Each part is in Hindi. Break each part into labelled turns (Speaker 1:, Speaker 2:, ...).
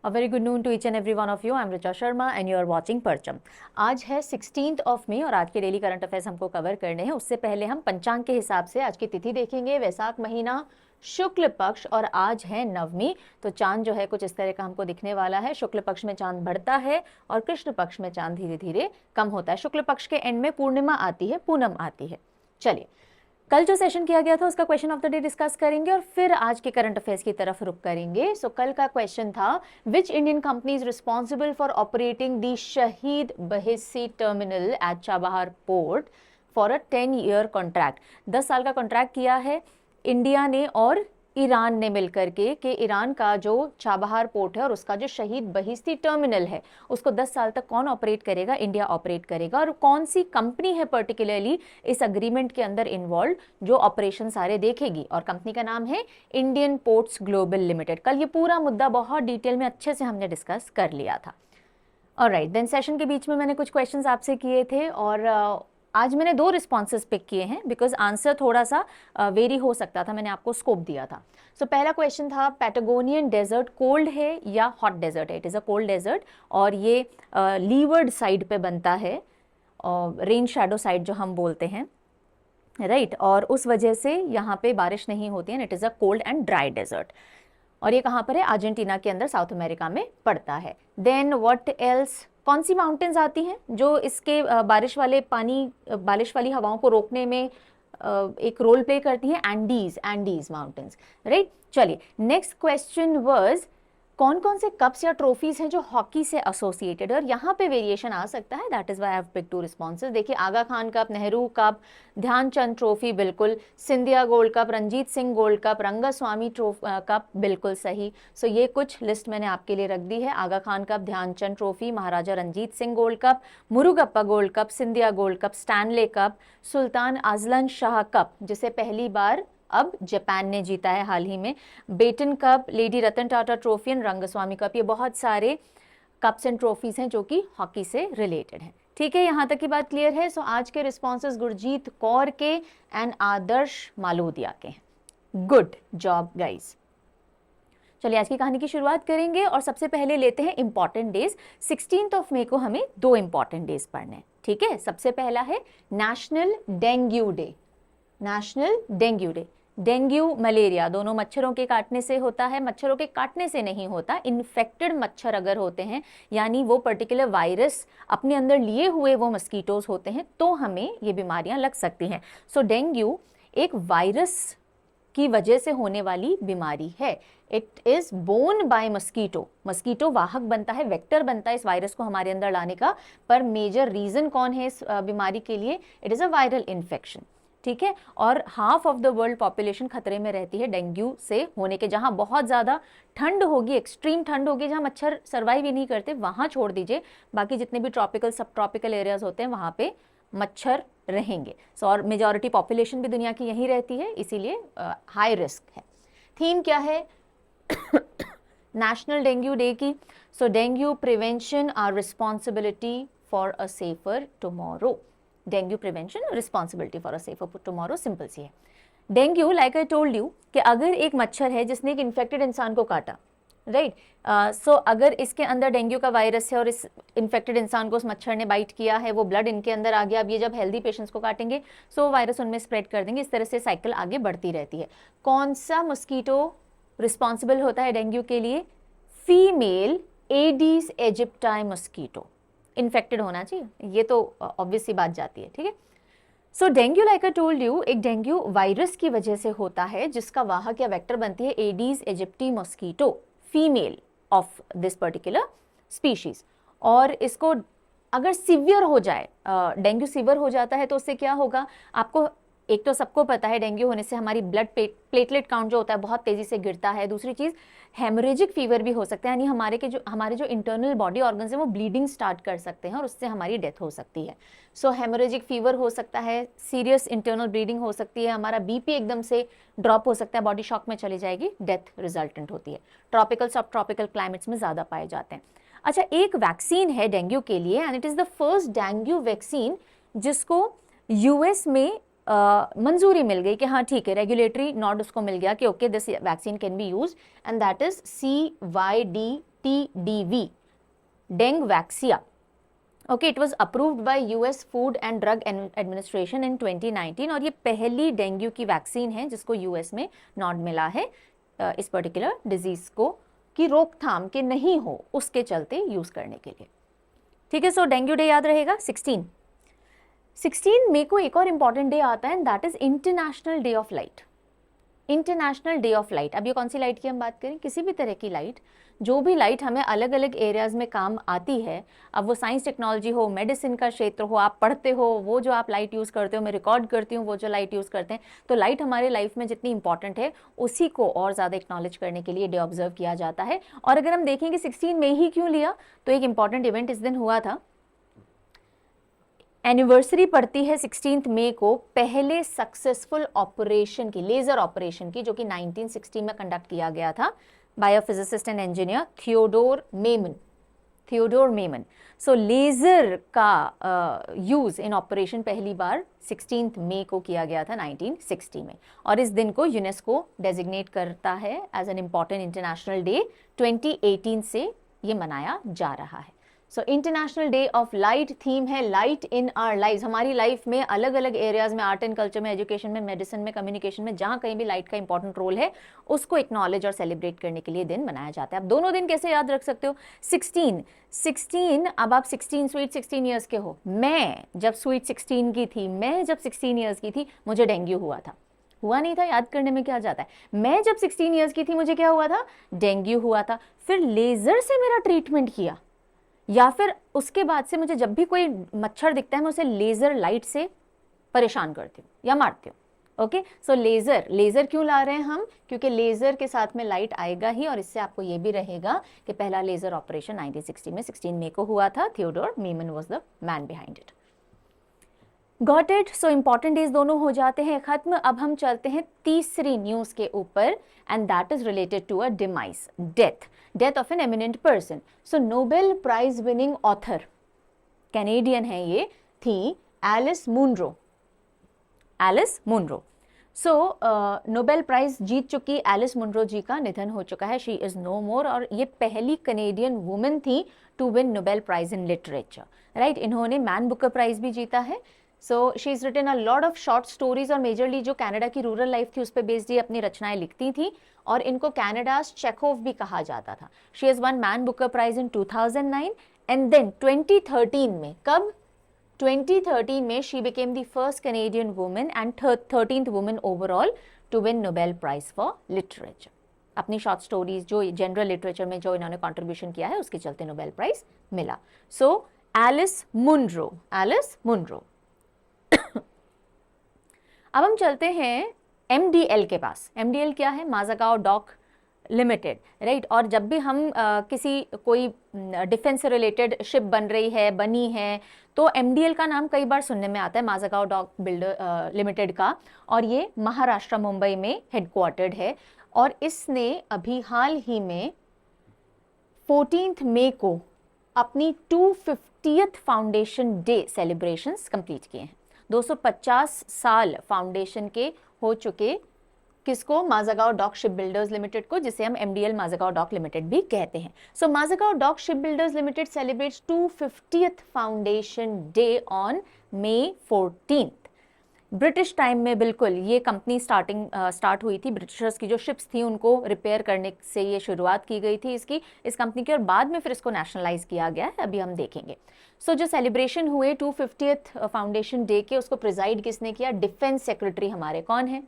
Speaker 1: A very good noon to each and every one of you. I'm Richa Sharma and you are watching परचम। आज है 16th ऑफ मई और आज के डेली करंट अफेयर्स हमको कवर करने हैं। उससे पहले हम पंचांग के हिसाब से आज की तिथि देखेंगे। वैसाख महीना, शुक्ल पक्ष और आज है नवमी। तो चांद जो है कुछ इस तरह का हमको दिखने वाला है। शुक्ल पक्ष में चांद बढ़ता है और कृष्ण पक्ष में चांद धीरे धीरे कम होता है। शुक्ल पक्ष के एंड में पूर्णिमा आती है, पूनम आती है। चलिए, कल जो सेशन किया गया था उसका question of the day discuss करेंगे और फिर आज के करंट अफेयर्स की तरफ रुक करेंगे। सो कल का क्वेश्चन था, which Indian company is responsible for operating the Shahid Beheshti terminal at Chabahar port for a 10-year contract. 10 साल का कॉन्ट्रैक्ट किया है इंडिया ने और ईरान ने मिलकर के कि ईरान का जो चाबहार पोर्ट है और उसका जो शहीद बहिस्ती टर्मिनल है उसको 10 साल तक कौन ऑपरेट करेगा? इंडिया ऑपरेट करेगा। और कौन सी कंपनी है पर्टिकुलरली इस अग्रीमेंट के अंदर इन्वॉल्व जो ऑपरेशन सारे देखेगी? और कंपनी का नाम है इंडियन पोर्ट्स ग्लोबल लिमिटेड। कल ये पूरा मुद्दा बहुत डिटेल में अच्छे से हमने डिस्कस कर लिया था। ऑलराइट, देन सेशन के बीच में मैंने कुछ क्वेश्चंस आपसे किए थे और आज मैंने 2 रिस्पॉन्सेस पिक किए हैं बिकॉज आंसर थोड़ा सा वेरी हो सकता था। मैंने आपको स्कोप दिया था। सो पहला क्वेश्चन था, पैटागोनियन डेजर्ट कोल्ड है या हॉट डेजर्ट है? It is a cold desert और ये लीवर्ड साइड पे बनता है, रेन शैडो साइड जो हम बोलते हैं, राइट और उस वजह से यहाँ पे बारिश नहीं होती है। It is a cold and dry desert और ये कहाँ पर है? अर्जेंटीना के अंदर, साउथ अमेरिका में पड़ता है। Then what else? कौन सी माउंटेन्स आती हैं जो इसके बारिश वाले पानी, बारिश वाली हवाओं को रोकने में एक रोल प्ले करती हैं? Andes mountains, right. चलिए, नेक्स्ट क्वेश्चन वाज, कौन कौन से कप्स या ट्रॉफीज हैं जो हॉकी से एसोसिएटेड है? और यहाँ पे वेरिएशन आ सकता है, that is why I have picked 2 responses. देखिए, Aga Khan cup, Nehru cup, Dhyanchand trophy बिल्कुल, Scindia gold cup, Ranjit Singh gold cup, Rangaswamy cup बिल्कुल सही। सो ये कुछ लिस्ट मैंने आपके लिए रख दी है। Aga Khan cup, Dhyanchand trophy, Maharaja Ranjit Singh gold cup, Murugappa gold cup, Scindia gold cup, Stanley cup, Sultan Azlan Shah cup जिसे पहली बार अब जापान ने जीता है हाल ही में, Beighton Cup, Lady Ratan Tata Trophy and Rangaswamy Cup. ये बहुत सारे कप्स एंड ट्रॉफीज हैं जो कि हॉकी से रिलेटेड हैं। ठीक है, यहाँ तक की बात क्लियर है। सो आज के रिस्पॉन्सेज गुरजीत कौर के एंड आदर्श मालूदिया के हैं। Good job guys. चलिए, आज की कहानी की शुरुआत करेंगे और सबसे पहले लेते हैं important days. 16th of May को हमें 2 इंपॉर्टेंट डेज पढ़ने हैं। ठीक है, सबसे पहला है national dengue day. National dengue day. Dengue malaria दोनों मच्छरों के काटने से होता है। मच्छरों के काटने से नहीं होता, इन्फेक्टेड मच्छर अगर होते हैं, यानी वो पर्टिकुलर वायरस अपने अंदर लिए हुए वो मस्कीटोज होते हैं, तो हमें ये बीमारियां लग सकती हैं। सो डेंगू एक वायरस की वजह से होने वाली बीमारी है। It is born by mosquito. Mosquito वाहक बनता है, वेक्टर बनता है इस वायरस को हमारे अंदर लाने का। पर मेजर रीजन कौन है इस बीमारी के लिए? It is a viral infection. ठीक है, और half of the world population खतरे में रहती है डेंगू से होने के। जहां बहुत ज़्यादा ठंड होगी, एक्सट्रीम ठंड होगी, जहां मच्छर सर्वाइव ही नहीं करते, वहां छोड़ दीजिए। बाकी जितने भी ट्रॉपिकल, सब ट्रॉपिकल एरियाज होते हैं वहां पे मच्छर रहेंगे। सो और मेजॉरिटी पॉपुलेशन भी दुनिया की यहीं रहती है, इसीलिए हाई रिस्क है। थीम क्या है नेशनल डेंगू डे की? So dengue prevention, our responsibility for a safer tomorrow. Dengue prevention, responsibility for a safer tomorrow, simple सी है। Dengue, like I told you, कि अगर एक मच्छर है जिसने एक इन्फेक्टेड इंसान को काटा, राइट, सो अगर इसके अंदर डेंगू का वायरस है और इस इन्फेक्टेड इंसान को उस मच्छर ने बाइट किया है, वो ब्लड इनके अंदर आ गया, अब ये जब हेल्दी पेशेंट्स को काटेंगे सो वायरस उनमें स्प्रेड कर देंगे। इस तरह से साइकिल आगे बढ़ती रहती है। कौन सा मस्कीटो रिस्पॉन्सिबल होता है डेंगू के लिए? Female Aedes aegypti mosquito infected होना चाहिए, ये तो ऑब्वियस सी बात जाती है। ठीक है, so dengue, like I told you, एक डेंगू वायरस की वजह से होता है जिसका वाहक या वेक्टर बनती है Aedes aegypti mosquito, female of this particular species. और इसको अगर सीवियर हो जाए, डेंगू सीवियर हो जाता है तो उससे क्या होगा? आपको एक तो सबको पता है डेंगू होने से हमारी ब्लड प्लेटलेट काउंट जो होता है बहुत तेजी से गिरता है। दूसरी चीज़, हेमरेजिक फीवर भी हो सकता है, यानी हमारे जो इंटरनल बॉडी ऑर्गन्स हैं वो ब्लीडिंग स्टार्ट कर सकते हैं और उससे हमारी डेथ हो सकती है। सो हेमरेजिक फीवर हो सकता है, सीरियस इंटरनल ब्लीडिंग हो सकती है, हमारा बीपी एकदम से ड्रॉप हो सकता है, बॉडी शॉक में चली जाएगी, डेथ रिजल्टेंट होती है। ट्रॉपिकल, सब ट्रॉपिकल क्लाइमेट्स में ज़्यादा पाए जाते हैं। अच्छा, एक वैक्सीन है डेंगू के लिए and it is the first dengue vaccine जिसको यूएस में मंजूरी मिल गई कि हाँ ठीक है, रेगुलेटरी नॉड उसको मिल गया कि okay this vaccine can be used, and that is CYD TDV, dengue vaccia. Okay, it was approved by US Food and Drug Administration in 2019 और ये पहली डेंगू की वैक्सीन है जिसको US में नॉड मिला है इस पर्टिकुलर डिजीज को की रोकथाम के नहीं हो उसके चलते यूज करने के लिए। ठीक है, सो डेंगू डे याद रहेगा 16 मई को एक और इंपॉर्टेंट डे आता है and that is international day of light. International day of light. अब ये कौन सी लाइट की हम बात करें? किसी भी तरह की लाइट, जो भी लाइट हमें अलग अलग एरियाज में काम आती है, अब वो साइंस टेक्नोलॉजी हो, मेडिसिन का क्षेत्र हो, आप पढ़ते हो, वो जो आप लाइट यूज़ करते हो, मैं रिकॉर्ड करती हूँ वो जो लाइट यूज़ करते हैं, तो लाइट हमारे लाइफ में जितनी इंपॉर्टेंट है उसी को और ज़्यादा एक्नॉलेज करने के लिए डे ऑब्जर्व किया जाता है। और अगर हम देखें कि 16 मई ही क्यों लिया, तो एक इंपॉर्टेंट इवेंट इस दिन हुआ था। एनिवर्सरी पड़ती है 16 मई को पहले सक्सेसफुल ऑपरेशन की, लेजर ऑपरेशन की, जो कि 1960 में कंडक्ट किया गया था by a physicist and engineer Theodore Maiman. So laser का यूज इन ऑपरेशन पहली बार 16 मई को किया गया था 1960 में, और इस दिन को यूनेस्को डेजिग्नेट करता है as an important international day. 2018 से ये मनाया जा रहा है। So international day of light theme है लाइट इन आवर लाइव्स। हमारी लाइफ में अलग अलग एरियाज में, आर्ट एंड कल्चर में, एजुकेशन में, मेडिसिन में, कम्युनिकेशन में, जहाँ कहीं भी लाइट का इंपॉर्टेंट रोल है उसको एक्नॉलेज और सेलिब्रेट करने के लिए दिन मनाया जाता है। अब दोनों दिन कैसे याद रख सकते हो? 16, अब आप 16 स्वीट 16 ईयर्स के हो। मैं जब स्वीट 16 की थी, मैं जब 16 ईयर्स की थी, मुझे डेंगू हुआ था। हुआ नहीं था, याद करने में क्या जाता है। मैं जब 16 ईयर्स की थी मुझे क्या हुआ था? डेंगू हुआ था। फिर लेजर से मेरा ट्रीटमेंट किया, या फिर उसके बाद से मुझे जब भी कोई मच्छर दिखता है मैं उसे लेजर लाइट से परेशान करती हूँ या मारती हूँ। ओके, सो लेजर क्यों ला रहे हैं हम? क्योंकि लेजर के साथ में लाइट आएगा ही, और इससे आपको ये भी रहेगा कि पहला लेजर ऑपरेशन 1960 में 16 मई को हुआ था। Theodore Memon was the man behind it. Got it. So important days दोनों हो जाते हैं खत्म। अब हम चलते हैं तीसरी न्यूज के ऊपर, and that is related to a demise, death of an eminent person. So Nobel prize winning author, Canadian है ये, थी Alice Munro. So Nobel prize जीत चुकी एलिस मुनरो जी का निधन हो चुका है। शी इज नो मोर, और ये पहली कनेडियन वुमेन थी to win Nobel prize in literature, right. इन्होंने मैन बुकर प्राइज भी जीता है। So she is written a lot of short stories, और मेजरली जो कनाडा की रूरल लाइफ थी उस पर बेस्ड ही अपनी रचनाएं लिखती थी, और इनको कनाडाज चेखोव भी कहा जाता था। She has won Man Booker prize in 2009, and then 2013 में, कब? 2013 में she became the first Canadian women and 13th women overall to win Nobel prize for literature. अपनी शॉर्ट स्टोरीज जो जनरल लिटरेचर में जो इन्होंने कंट्रीब्यूशन किया है उसके चलते नोबेल प्राइज मिला। सो एलिस मुनरो। अब हम चलते हैं MDL के पास। MDL क्या है? माज़ागाओ डॉक लिमिटेड, राइट। और जब भी हम किसी कोई डिफेंस से रिलेटेड शिप बनी है तो MDL का नाम कई बार सुनने में आता है, माज़ागाओ डॉक बिल्डर लिमिटेड का, और ये महाराष्ट्र मुंबई में हेडक्वार्टर्ड है। और इसने अभी हाल ही में 14 मई को अपनी 250th foundation day celebrations complete किए हैं। 250 साल फाउंडेशन के हो चुके, किसको? माज़ागाओ डॉक शिप बिल्डर्स लिमिटेड को, जिसे हम MDL माज़ागाओ डॉक लिमिटेड भी कहते हैं। So Mazagaon dock ship builders limited celebrates 250th foundation day on May 14th। British time में बिल्कुल ये कंपनी स्टार्ट हुई थी। ब्रिटिशर्स की जो शिप्स थी उनको रिपेयर करने से ये शुरुआत की गई थी इस कंपनी की, और बाद में फिर इसको नेशनलाइज किया गया है, अभी हम देखेंगे। सो जो सेलिब्रेशन हुए 250th फाउंडेशन डे के, उसको प्रिजाइड किसने किया? डिफेंस सेक्रेटरी हमारे कौन है?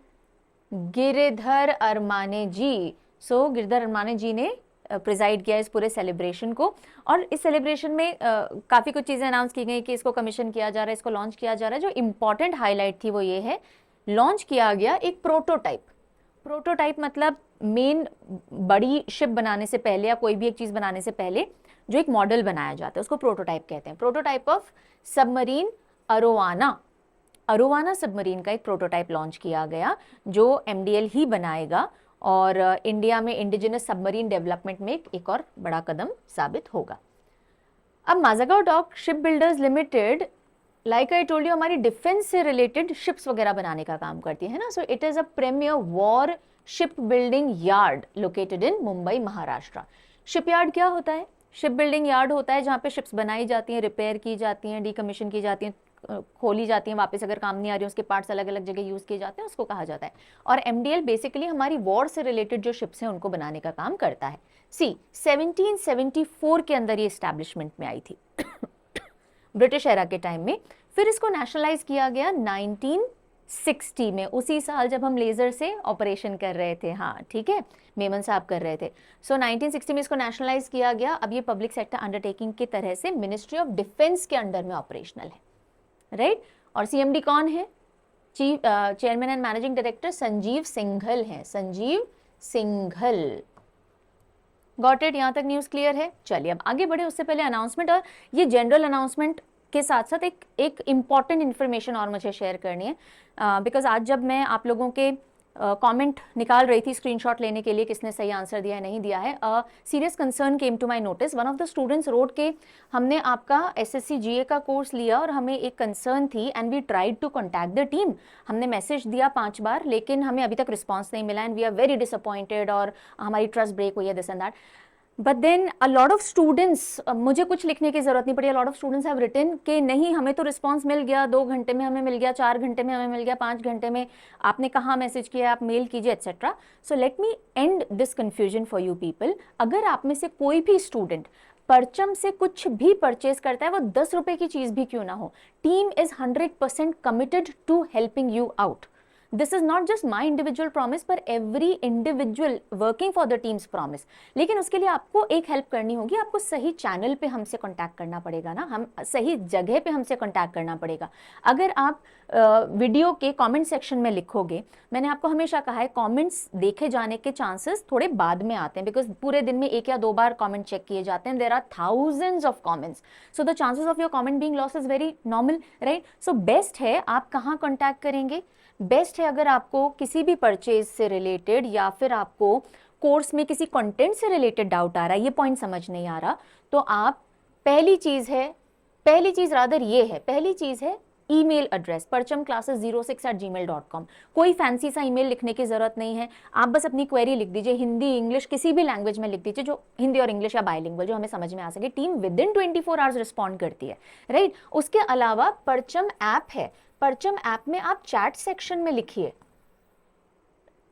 Speaker 1: गिरिधर अरमाने जी। सो गिरिधर अरमाने जी ने प्रिजाइड किया इस पूरे सेलिब्रेशन को, और इस सेलिब्रेशन में काफ़ी कुछ चीज़ें अनाउंस की गई कि इसको कमीशन किया जा रहा है, इसको लॉन्च किया जा रहा है। जो इम्पॉर्टेंट हाईलाइट थी वो ये है, लॉन्च किया गया एक प्रोटोटाइप मतलब मेन बड़ी शिप बनाने से पहले या कोई भी एक चीज़ बनाने से पहले जो एक मॉडल बनाया जाता है उसको प्रोटोटाइप कहते हैं। प्रोटोटाइप ऑफ सबमरीन अरोवाना सबमरीन का एक प्रोटोटाइप लॉन्च किया गया जो MDL ही बनाएगा, और इंडिया में इंडिजिनस सबमरीन डेवलपमेंट में एक और बड़ा कदम साबित होगा। अब Mazagaon dock ship builders limited, like I told you, हमारी डिफेंस से रिलेटेड शिप्स वगैरह बनाने का काम करती है ना। So it is a premier war ship building yard located in Mumbai, Maharashtra. Shipyard क्या होता है? शिप बिल्डिंग यार्ड होता है जहाँ पे शिप्स बनाई जाती हैं, रिपेयर की जाती हैं, डीकमीशन की जाती हैं, खोली जाती हैं, वापस अगर काम नहीं आ रही है उसके पार्ट्स अलग अलग जगह यूज़ किए जाते हैं, उसको कहा जाता है। और एमडीएल बेसिकली हमारी वॉर से रिलेटेड जो शिप्स हैं उनको बनाने का काम करता है। 1774 के अंदर ये इस्टेब्लिशमेंट में आई थी ब्रिटिश एरा के टाइम में। फिर इसको नेशनलाइज किया गया 1960 में, उसी साल जब हम लेजर से ऑपरेशन कर रहे थे। हाँ ठीक है, मेमन साहब कर रहे थे। 1960 में इसको नेशनलाइज किया गया। अब ये पब्लिक सेक्टर अंडरटेकिंग की तरह से मिनिस्ट्री ऑफ डिफेंस के अंडर में ऑपरेशनल है, राइट। और सीएमडी कौन है? Chairman and managing director Sanjeev Singhal हैं, संजीव सिंघल। Got it? यहाँ तक न्यूज़ क्लियर है? चलिए अब आगे बढ़े। उससे पहले अनाउंसमेंट, और ये जनरल अनाउंसमेंट के साथ साथ एक इम्पॉर्टेंट इन्फॉर्मेशन और मुझे शेयर करनी है, बिकॉज आज जब मैं आप लोगों के कमेंट निकाल रही थी स्क्रीनशॉट लेने के लिए किसने सही आंसर दिया है नहीं दिया है, serious concern came to my notice. One of the students wrote के हमने आपका एसएससी जीए का कोर्स लिया और हमें एक कंसर्न थी and we tried to contact the team. हमने मैसेज दिया 5 बार लेकिन हमें अभी तक रिस्पॉन्स नहीं मिला and we are very disappointed और हमारी ट्रस्ट ब्रेक हुई है, this and that. But then a lot of students, मुझे कुछ लिखने की जरूरत नहीं पड़ी, a lot of students have written कि नहीं हमें तो रिस्पांस मिल गया, 2 घंटे में हमें मिल गया, 4 घंटे में हमें मिल गया, 5 घंटे में, आपने कहाँ मैसेज किया, आप मेल कीजिए etcetera. So let me and this confusion for you people. अगर आप में से कोई भी स्टूडेंट परचम से कुछ भी परचेज करता है, वो 10 रुपए की चीज भी क्यों ना हो, team is 100% committed to helping you out. This is not just my individual promise पर every individual working for the teams promise. लेकिन उसके लिए आपको एक हेल्प करनी होगी, आपको सही चैनल पे हमसे कांटेक्ट करना पड़ेगा ना, हम सही जगह पे हमसे कांटेक्ट करना पड़ेगा। अगर आप वीडियो के कमेंट सेक्शन में लिखोगे, मैंने आपको हमेशा कहा है कमेंट्स देखे जाने के चांसेस थोड़े बाद में आते हैं, बिकॉज पूरे दिन में 1 या 2 बार कमेंट चेक किए जाते हैं, there are thousands of comments, so the chances of your comment being lost is very normal, right. So best है आप कहाँ कांटेक्ट करेंगे? बेस्ट है अगर आपको किसी भी परचेज से रिलेटेड या फिर आपको कोर्स में किसी कंटेंट से रिलेटेड डाउट आ रहा है, ये पॉइंट समझ नहीं आ रहा, तो आप पहली चीज है ईमेल एड्रेस parchamclasses06@gmail.com। कोई फैंसी सा ईमेल लिखने की जरूरत नहीं है, आप बस अपनी क्वेरी लिख दीजिए, हिंदी इंग्लिश किसी भी लैंग्वेज में लिख दीजिए, जो हिंदी और इंग्लिश या बायलिंगुअल जो हमें समझ में आ सके। Team with in 24 hours respond करती है, राइट। उसके अलावा परचम ऐप है, परचम ऐप में आप चैट सेक्शन में लिखिए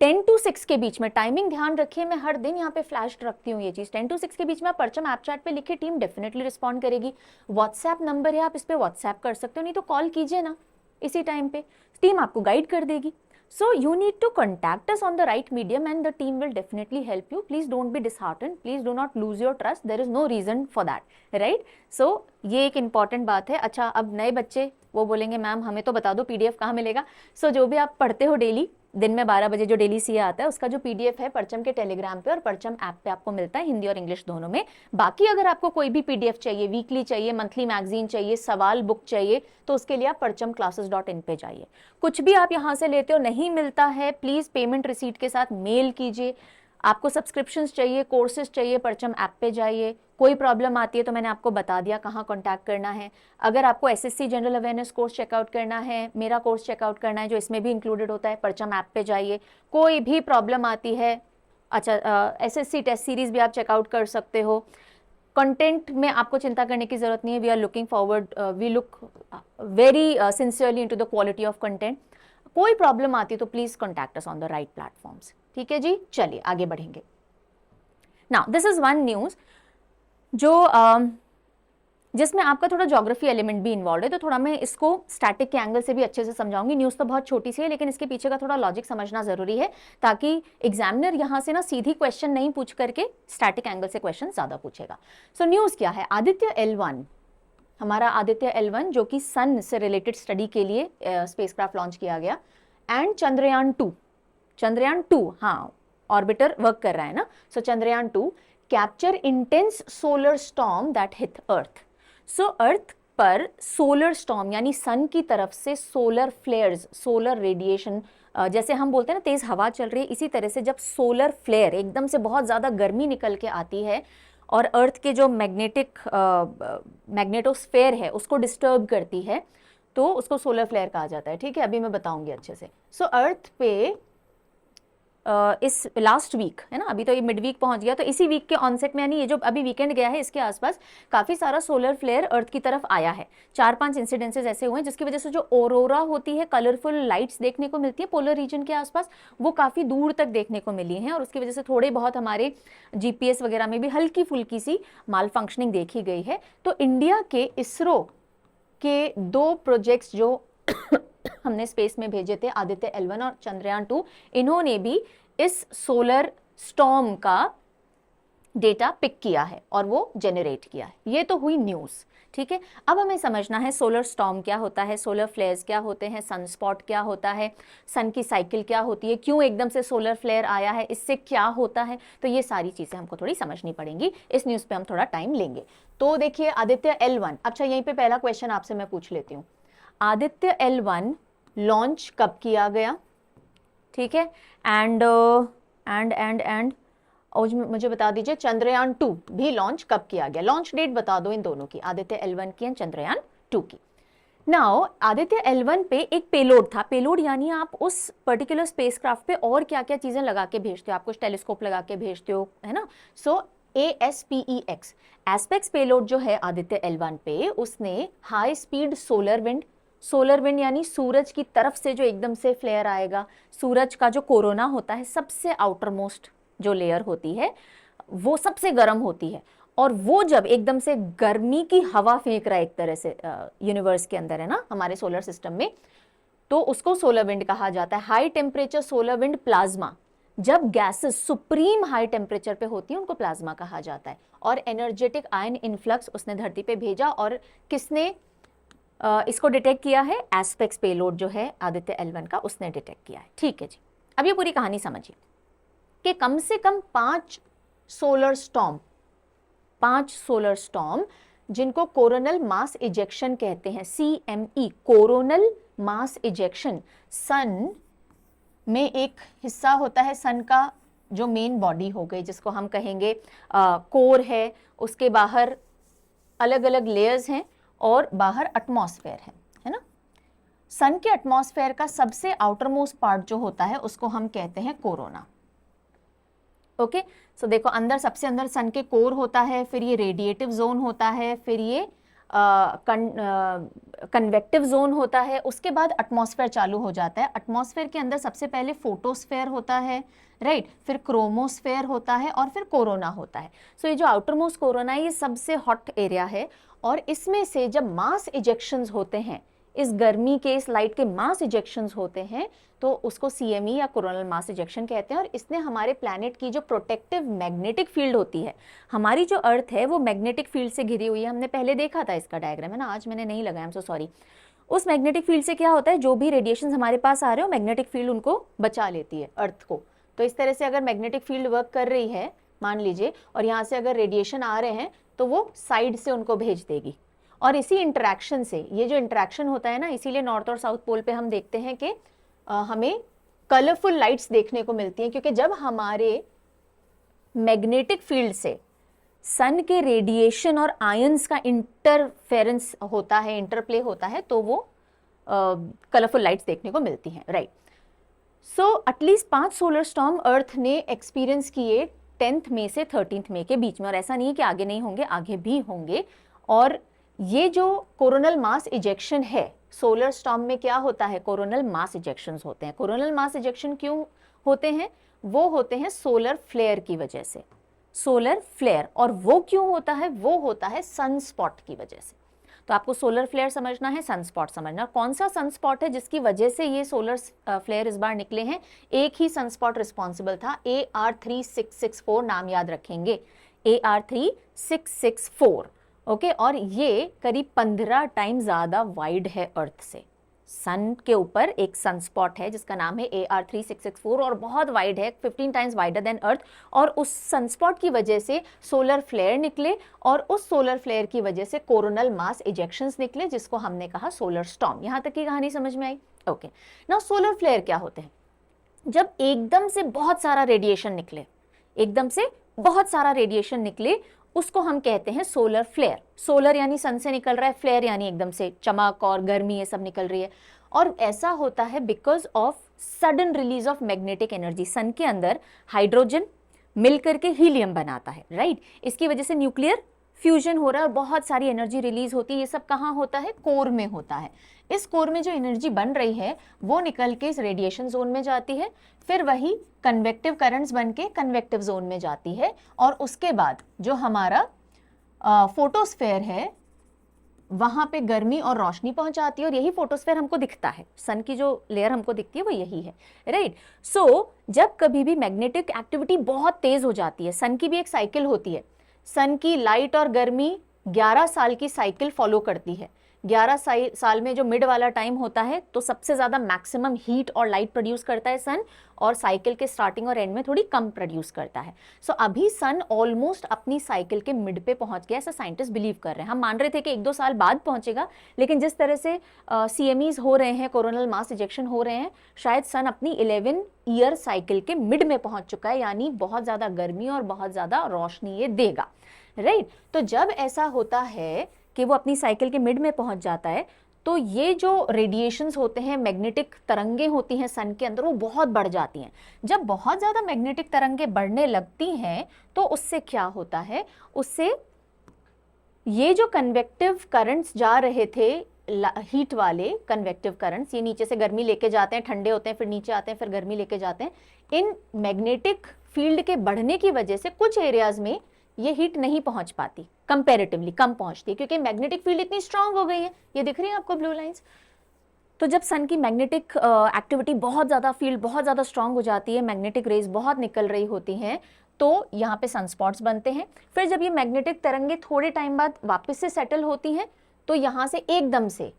Speaker 1: 10 to 6 के बीच में, टाइमिंग ध्यान रखिए, मैं हर दिन यहाँ पे फ्लैश रखती हूँ ये चीज, 10 to 6 के बीच में आप परचम ऐप चैट पे लिखिए, टीम डेफिनेटली रिस्पॉन्ड करेगी। व्हाट्सएप नंबर है, आप इस पे व्हाट्सएप कर सकते हो, नहीं तो कॉल कीजिए ना इसी टाइम पे, टीम आपको गाइड कर देगी। So you need to contact us on the right medium and the team will definitely help you. Please don't be disheartened. Please do not lose your trust. There is no reason for that, right? So ये एक important बात है। अच्छा, अब नए बच्चे वो बोलेंगे मैम हमें तो बता दो पीडीएफ कहाँ मिलेगा। So जो भी आप पढ़ते हो डेली, दिन में 12 बजे जो डेली सीए आता है, उसका जो पीडीएफ है परचम के टेलीग्राम पे और परचम ऐप पे आपको मिलता है, हिंदी और इंग्लिश दोनों में। बाकी अगर आपको कोई भी पीडीएफ चाहिए, वीकली चाहिए, मंथली मैगजीन चाहिए, सवाल बुक चाहिए, तो उसके लिए आप parchamclasses.in पे जाइए। कुछ भी आप यहाँ से लेते हो नहीं मिलता है, प्लीज पेमेंट रिसीट के साथ मेल कीजिए। आपको सब्सक्रिप्शंस चाहिए, कोर्सेज चाहिए, परचम ऐप पे जाइए। कोई प्रॉब्लम आती है तो मैंने आपको बता दिया कहाँ कांटेक्ट करना है। अगर आपको SSC general awareness course check out करना है, मेरा कोर्स चेकआउट करना है जो इसमें भी इंक्लूडेड होता है, परचम ऐप पे जाइए। कोई भी प्रॉब्लम आती है, अच्छा एसएससी टेस्ट सीरीज भी आप चेकआउट कर सकते हो। कंटेंट में आपको चिंता करने की जरूरत नहीं है, we are looking forward, we look very sincerely into the quality of content. कोई प्रॉब्लम आती है तो please contact us on the right platforms, ठीक है जी। चलिए आगे बढ़ेंगे। Now this is one news जो जिसमें आपका थोड़ा ज्योग्राफी एलिमेंट भी इन्वॉल्व है, तो थोड़ा मैं इसको स्टैटिक के एंगल से भी अच्छे से समझाऊंगी। न्यूज़ तो बहुत छोटी सी है लेकिन इसके पीछे का थोड़ा लॉजिक समझना जरूरी है, ताकि एग्जामिनर यहाँ से ना सीधी क्वेश्चन नहीं पूछ करके स्टैटिक एंगल से क्वेश्चन ज्यादा पूछेगा। सो न्यूज़ क्या है? आदित्य L1, हमारा आदित्य L1 जो कि सन से रिलेटेड स्टडी के लिए स्पेसक्राफ्ट लॉन्च किया गया, एंड चंद्रयान 2 हाँ ऑर्बिटर वर्क कर रहा है ना। So Chandrayaan 2 capture intense solar storm that hit earth. So earth पर सोलर स्टॉर्म यानी सन की तरफ से सोलर फ्लेयर्स, सोलर रेडिएशन, जैसे हम बोलते हैं ना तेज हवा चल रही है, इसी तरह से जब सोलर फ्लेयर एकदम से बहुत ज़्यादा गर्मी निकल के आती है और अर्थ के जो मैग्नेटोस्फेयर है उसको डिस्टर्ब करती है, तो उसको सोलर फ्लेयर कहा जाता है, ठीक है। अभी मैं बताऊंगी अच्छे से। सो अर्थ पे इस लास्ट वीक है ना, अभी तो ये मिड वीक पहुंच गया, तो इसी वीक के ऑनसेट में यानी ये जो अभी वीकेंड गया है इसके आसपास काफ़ी सारा सोलर फ्लेयर अर्थ की तरफ आया है। 4-5 इंसिडेंसेस ऐसे हुए हैं जिसकी वजह से जो ऑरोरा होती है, कलरफुल लाइट्स देखने को मिलती है पोलर रीजन के आसपास, वो काफ़ी दूर तक देखने को मिली हैं और उसकी वजह से थोड़े बहुत हमारे GPS वगैरह में भी हल्की फुल्की सी माल फंक्शनिंग देखी गई है। तो इंडिया के इसरो के 2 प्रोजेक्ट्स जो हमने स्पेस में भेजे थे, आदित्य L1 और चंद्रयान 2, इन्होंने भी इस सोलर स्टॉर्म का डेटा पिक किया है और वो जेनरेट किया है। ये तो हुई न्यूज़, ठीक है। अब हमें समझना है सोलर स्टॉर्म क्या होता है, सोलर फ्लेयर्स क्या होते हैं, सनस्पॉट क्या होता है, सन की साइकिल क्या होती है, क्यों एकदम से सोलर फ्लेयर आया है, इससे क्या होता है, तो ये सारी चीज़ें हमको थोड़ी समझनी पड़ेंगी। इस न्यूज़ पे हम थोड़ा टाइम लेंगे। तो देखिए आदित्य L1, अच्छा यहीं पर पहला क्वेश्चन आपसे मैं पूछ लेती हूँ, आदित्य L1 लॉन्च कब किया गया, ठीक है, एंड और मुझे बता दीजिए चंद्रयान 2 भी लॉन्च कब किया गया, लॉन्च डेट बता दो इन दोनों की, आदित्य L1 की एंड चंद्रयान 2 की। नाउ आदित्य L1 पे एक पेलोड था, पेलोड यानी आप उस पर्टिकुलर स्पेसक्राफ्ट पे और क्या क्या चीजें लगा के भेजते हो, आप कुछ टेलीस्कोप लगा के भेजते हो, है ना। सो ASPEX एस्पेक्स पेलोड जो है आदित्य L1 पे, उसने हाई स्पीड सोलर विंड यानी सूरज की तरफ से जो एकदम से फ्लेयर आएगा, सूरज का जो कोरोना होता है सबसे आउटर मोस्ट जो लेयर होती है वो सबसे गर्म होती है, और वो जब एकदम से गर्मी की हवा फेंक रहा है एक तरह से यूनिवर्स के अंदर, है ना, हमारे सोलर सिस्टम में, तो उसको सोलर विंड कहा जाता है। High temperature solar wind plasma, जब गैसेस सुप्रीम हाई टेम्परेचर पे होती है उनको प्लाज्मा कहा जाता है। और एनर्जेटिक आयन इन्फ्लक्स उसने धरती पे भेजा, और किसने इसको डिटेक्ट किया है, एस्पेक्स पेलोड जो है आदित्य L1 का, उसने डिटेक्ट किया है, ठीक है जी। अब ये पूरी कहानी समझिए कि कम से कम 5 सोलर स्टॉर्म जिनको कोरोनल मास इजेक्शन कहते हैं, CME, कोरोनल मास इजेक्शन, सन में एक हिस्सा होता है, सन का जो मेन बॉडी हो गई जिसको हम कहेंगे कोर है, उसके बाहर अलग अलग लेयर्स हैं और बाहर एटमॉस्फेयर है ना। सन के एटमॉस्फेयर का सबसे आउटर मोस्ट पार्ट जो होता है उसको हम कहते हैं कोरोना। ओके, सो देखो अंदर, सबसे अंदर सन के कोर होता है, फिर ये रेडिएटिव जोन होता है, फिर ये कन्वेक्टिव जोन होता है, उसके बाद एटमॉस्फेयर चालू हो जाता है। एटमॉस्फेयर के अंदर सबसे पहले फोटोस्फेयर होता है, राइट, फिर क्रोमोस्फेयर होता है और फिर कोरोना होता है। सो ये जो आउटर मोस्ट कोरोना है ये सबसे हॉट एरिया है, और इसमें से जब मास इजेक्शंस होते हैं, इस गर्मी के, इस लाइट के मास इजेक्शंस होते हैं, तो उसको CME या कोरोनल मास इजेक्शन कहते हैं। और इसने हमारे प्लैनेट की जो प्रोटेक्टिव मैग्नेटिक फील्ड होती है, हमारी जो अर्थ है वो मैग्नेटिक फील्ड से घिरी हुई है, हमने पहले देखा था इसका डायग्राम, है ना, आज मैंने नहीं लगाया, आई एम सो सॉरी। उस मैग्नेटिक फील्ड से क्या होता है, जो भी रेडिएशन हमारे पास आ रहे हो, मैग्नेटिक फील्ड उनको बचा लेती है अर्थ को। तो इस तरह से अगर मैग्नेटिक फील्ड वर्क कर रही है मान लीजिए, और यहाँ से अगर रेडिएशन आ रहे हैं तो वो साइड से उनको भेज देगी, और इसी इंटरेक्शन से, ये जो इंटरेक्शन होता है ना, इसीलिए नॉर्थ और साउथ पोल पे हम देखते हैं कि हमें कलरफुल लाइट्स देखने को मिलती हैं, क्योंकि जब हमारे मैग्नेटिक फील्ड से सन के रेडिएशन और आयंस का इंटरफेरेंस होता है, इंटरप्ले होता है, तो वो कलरफुल लाइट्स देखने को मिलती हैं, right. So at least 5 solar storm earth ने एक्सपीरियंस किए 10 मई से 13 मई के बीच में, और ऐसा नहीं है कि आगे नहीं होंगे, आगे भी होंगे। और ये जो कोरोनल मास इजेक्शन है, सोलर स्टॉर्म में क्या होता है, कोरोनल मास इजेक्शंस होते हैं। कोरोनल मास इजेक्शन क्यों होते हैं, वो होते हैं सोलर फ्लेयर की वजह से, सोलर फ्लेयर। और वो क्यों होता है, वो होता है सनस्पॉट की वजह से। तो आपको सोलर फ्लेयर समझना है, सनस्पॉट समझना। कौन सा सनस्पॉट है जिसकी वजह से ये सोलर फ्लेयर इस बार निकले हैं, एक ही सनस्पॉट रिस्पॉन्सिबल था, AR3664, नाम याद रखेंगे, AR3664, ओके। और ये करीब 15 टाइम ज्यादा वाइड है अर्थ से। सन के ऊपर एक सनस्पॉट है जिसका नाम है AR3664 और बहुत वाइड है, 15 टाइम्स वाइडर देन अर्थ। और उस सनस्पॉट की वजह से सोलर फ्लेयर निकले, और उस सोलर फ्लेयर की वजह से कोरोनल मास इजेक्शंस निकले, जिसको हमने कहा सोलर स्टॉर्म। यहां तक की कहानी समझ में आई, ओके। नाउ सोलर फ्लेयर क्या होते हैं, जब एकदम से बहुत सारा रेडिएशन निकले, एकदम से बहुत सारा रेडिएशन निकले, उसको हम कहते हैं सोलर फ्लेयर। सोलर यानी सन से निकल रहा है, फ्लेयर यानी एकदम से चमक और गर्मी ये सब निकल रही है। और ऐसा होता है because of sudden release of magnetic energy. Sun के अंदर हाइड्रोजन मिलकर के हीलियम बनाता है, राइट। इसकी वजह से न्यूक्लियर फ्यूजन हो रहा है और बहुत सारी एनर्जी रिलीज होती है। ये सब कहाँ होता है? कोर में होता है। इस कोर में जो एनर्जी बन रही है वो निकल के इस रेडिएशन जोन में जाती है, फिर वही कन्वेक्टिव करंट्स बन के कन्वेक्टिव जोन में जाती है, और उसके बाद जो हमारा फोटोस्फेयर है वहां पे गर्मी और रोशनी पहुंचाती है, और यही फोटोस्फेयर हमको दिखता है। सन की जो लेयर हमको दिखती है वो यही है, राइट। सो जब कभी भी मैग्नेटिक एक्टिविटी बहुत तेज हो जाती है, सन की भी एक साइकिल होती है। सन की लाइट और गर्मी 11 साल की साइकिल फॉलो करती है। 11 साल में जो मिड वाला टाइम होता है तो सबसे ज्यादा मैक्सिमम हीट और लाइट प्रोड्यूस करता है सन, और साइकिल के स्टार्टिंग और एंड में थोड़ी कम प्रोड्यूस करता है। सो अभी सन ऑलमोस्ट अपनी साइकिल के मिड पे पहुंच गया, ऐसा साइंटिस्ट बिलीव कर रहे हैं। हम मान रहे थे कि 1-2 साल बाद पहुंचेगा, लेकिन जिस तरह से CMEs हो रहे हैं, कोरोनल मास इजेक्शन हो रहे हैं, शायद सन अपनी 11 ईयर साइकिल के मिड में पहुंच चुका है, यानी बहुत ज्यादा गर्मी और बहुत ज्यादा रोशनी ये देगा, राइट। तो जब ऐसा होता है कि वो अपनी साइकिल के मिड में पहुंच जाता है, तो ये जो रेडिएशंस होते हैं, मैग्नेटिक तरंगे होती हैं सन के अंदर, वो बहुत बढ़ जाती हैं। जब बहुत ज़्यादा मैग्नेटिक तरंगे बढ़ने लगती हैं तो उससे क्या होता है? उससे ये जो कन्वेक्टिव करंट्स जा रहे थे, हीट वाले कन्वेक्टिव करंट्स, ये नीचे से गर्मी लेके जाते हैं, ठंडे होते हैं, फिर नीचे आते हैं, फिर गर्मी लेके जाते हैं। इन मैग्नेटिक फील्ड के बढ़ने की वजह से कुछ एरियाज में ये हीट नहीं पहुंच पाती, कंपैरेटिवली कम पहुंचती है, क्योंकि मैग्नेटिक फील्ड इतनी स्ट्रांग हो गई है। ये दिख रही है आपको ब्लू लाइंस। तो जब सन की मैग्नेटिक एक्टिविटी बहुत ज़्यादा, फील्ड बहुत ज़्यादा स्ट्रांग हो जाती है, मैग्नेटिक रेज बहुत निकल रही होती हैं, तो यहाँ पे सनस्पॉट्स बनते हैं। फिर जब ये मैग्नेटिक तरंगे थोड़े टाइम बाद वापस से सेटल होती हैं, तो यहाँ से एकदम से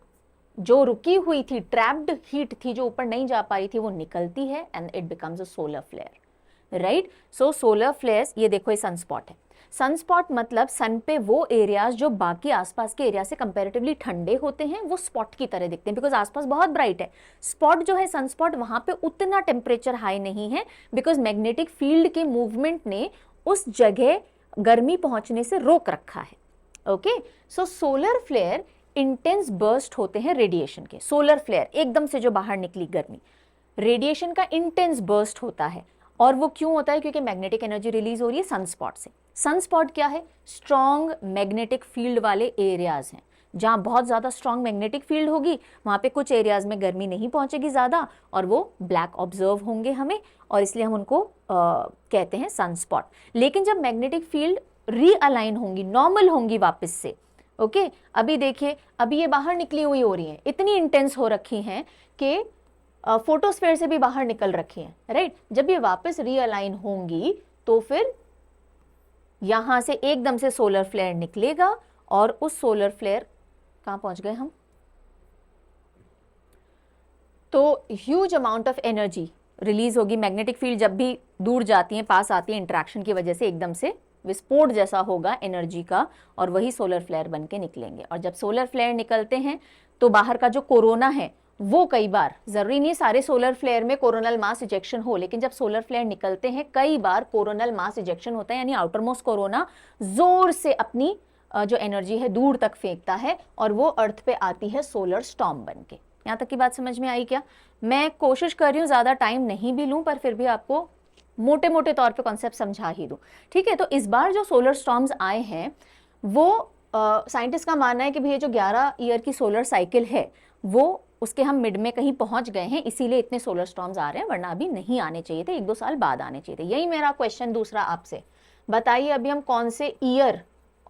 Speaker 1: जो रुकी हुई थी, ट्रैप्ड हीट थी जो ऊपर नहीं जा पा रही थी, वो निकलती है and it becomes a solar flare, right. So solar flares, ये देखो ये सनस्पॉट है। सनस्पॉट मतलब सन पे वो एरियाज जो बाकी आसपास के एरिया से कंपैरेटिवली ठंडे होते हैं, वो स्पॉट की तरह दिखते हैं, बिकॉज आसपास बहुत ब्राइट है। स्पॉट जो है सनस्पॉट, वहां पे उतना टेम्परेचर हाई नहीं है, बिकॉज मैग्नेटिक फील्ड के मूवमेंट ने उस जगह गर्मी पहुंचने से रोक रखा है, ओके। सो सोलर फ्लेयर इंटेंस बर्स्ट होते हैं रेडिएशन के। सोलर फ्लेयर एकदम से जो बाहर निकली गर्मी, रेडिएशन का इंटेंस बर्स्ट होता है। और वो क्यों होता है? क्योंकि मैग्नेटिक एनर्जी रिलीज हो रही है सनस्पॉट से। सनस्पॉट क्या है? स्ट्रॉन्ग मैग्नेटिक फील्ड वाले एरियाज हैं। जहां बहुत ज्यादा स्ट्रॉन्ग मैग्नेटिक फील्ड होगी, वहां पे कुछ एरियाज में गर्मी नहीं पहुंचेगी ज्यादा, और वो ब्लैक ऑब्जर्व होंगे हमें, और इसलिए हम उनको कहते हैं सनस्पॉट। लेकिन जब मैग्नेटिक फील्ड रीअलाइन होंगी, नॉर्मल होंगी वापस से, ओके। अभी देखिए, अभी ये बाहर निकली हुई हो रही हैं, इतनी इंटेंस हो रखी हैं कि फोटोस्फेयर से भी बाहर निकल रखी हैं, राइट। जब ये वापस रीअलाइन होंगी तो फिर यहां से एकदम से सोलर फ्लेयर निकलेगा, और उस सोलर फ्लेयर, कहां पहुंच गए हम? तो huge amount of energy release होगी। मैग्नेटिक फील्ड जब भी दूर जाती हैं, पास आती है, इंटरेक्शन की वजह से एकदम से विस्फोट जैसा होगा एनर्जी का, और वही सोलर फ्लेयर बन के निकलेंगे। और जब सोलर फ्लेयर निकलते हैं तो बाहर का जो कोरोना है, वो कई बार, जरूरी नहीं सारे सोलर फ्लेयर में कोरोनल मास इजेक्शन हो, लेकिन जब सोलर फ्लेयर निकलते हैं कई बार कोरोनल मास इजेक्शन होता है, यानी आउटर मोस्ट कोरोना जोर से अपनी जो एनर्जी है दूर तक फेंकता है, और वो अर्थ पे आती है सोलर स्टॉर्म बन के। यहाँ तक की बात समझ में आई क्या? मैं कोशिश कर रही हूँ ज्यादा टाइम नहीं भी लूँ, पर फिर भी आपको मोटे मोटे तौर पे कॉन्सेप्ट समझा ही दूँ, ठीक है। तो इस बार जो सोलर स्टॉर्म्स आए हैं, वो साइंटिस्ट का मानना है कि भैया जो 11 ईयर की सोलर साइकिल है, वो उसके हम मिड में कहीं पहुंच गए हैं, इसीलिए इतने सोलर स्टॉर्म्स आ रहे हैं, वरना अभी नहीं आने चाहिए थे, 1-2 साल बाद आने चाहिए थे। यही मेरा क्वेश्चन दूसरा आपसे। बताइए अभी हम कौन से ईयर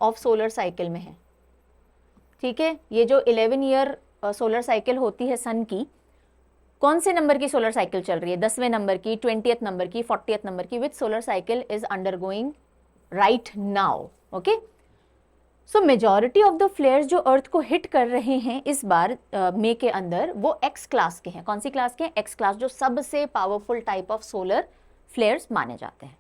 Speaker 1: ऑफ सोलर साइकिल में हैं? ठीक है, ये जो 11 ईयर सोलर साइकिल होती है सन की, कौन से नंबर की सोलर साइकिल चल रही है? 10वें नंबर की, 20th नंबर की, 40th नंबर की? Which solar cycle is undergoing right now? Okay. So majority of the flares जो अर्थ को हिट कर रहे हैं इस बार मई के अंदर, वो एक्स क्लास के हैं। कौन सी क्लास के हैं? एक्स क्लास, जो सबसे powerful type of solar flares माने जाते हैं,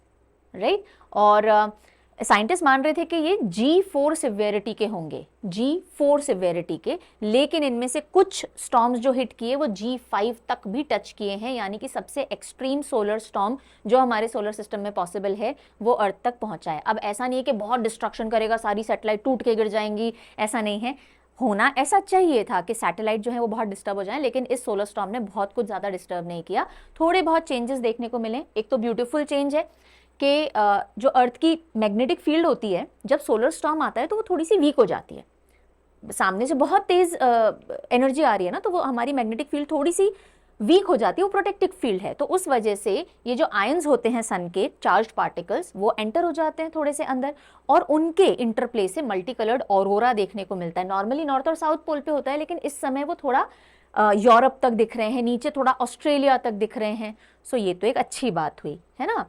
Speaker 1: राइट। और साइंटिस्ट मान रहे थे कि ये G4 सिवियरिटी के होंगे, G4 सिवियरिटी के, लेकिन इनमें से कुछ स्टॉर्म्स जो हिट किए वो G5 तक भी टच किए हैं, यानी कि सबसे एक्सट्रीम सोलर स्टॉर्म जो हमारे सोलर सिस्टम में पॉसिबल है वो अर्थ तक पहुंचा है। अब ऐसा नहीं है कि बहुत डिस्ट्रक्शन करेगा, सारी सैटेलाइट टूट के गिर जाएंगी, ऐसा नहीं है। होना ऐसा चाहिए था कि सैटेलाइट जो है वो बहुत डिस्टर्ब हो जाए, लेकिन इस सोलर स्टॉर्म ने बहुत कुछ ज़्यादा डिस्टर्ब नहीं किया। थोड़े बहुत चेंजेस देखने को मिले। एक तो ब्यूटीफुल चेंज है कि जो अर्थ की मैग्नेटिक फील्ड होती है, जब सोलर स्टॉर्म आता है तो वो थोड़ी सी वीक हो जाती है। सामने से बहुत तेज एनर्जी आ रही है ना, तो वो हमारी मैग्नेटिक फील्ड थोड़ी सी वीक हो जाती है, वो प्रोटेक्टिव फील्ड है। तो उस वजह से ये जो आयंस होते हैं सन के चार्ज्ड पार्टिकल्स, वो एंटर हो जाते हैं थोड़े से अंदर, और उनके इंटरप्ले से मल्टी कलर्ड ऑरोरा देखने को मिलता है। नॉर्मली नॉर्थ और साउथ पोल पे होता है, लेकिन इस समय वो थोड़ा यूरोप तक दिख रहे हैं, नीचे थोड़ा ऑस्ट्रेलिया तक दिख रहे हैं। सो ये तो एक अच्छी बात हुई है ना।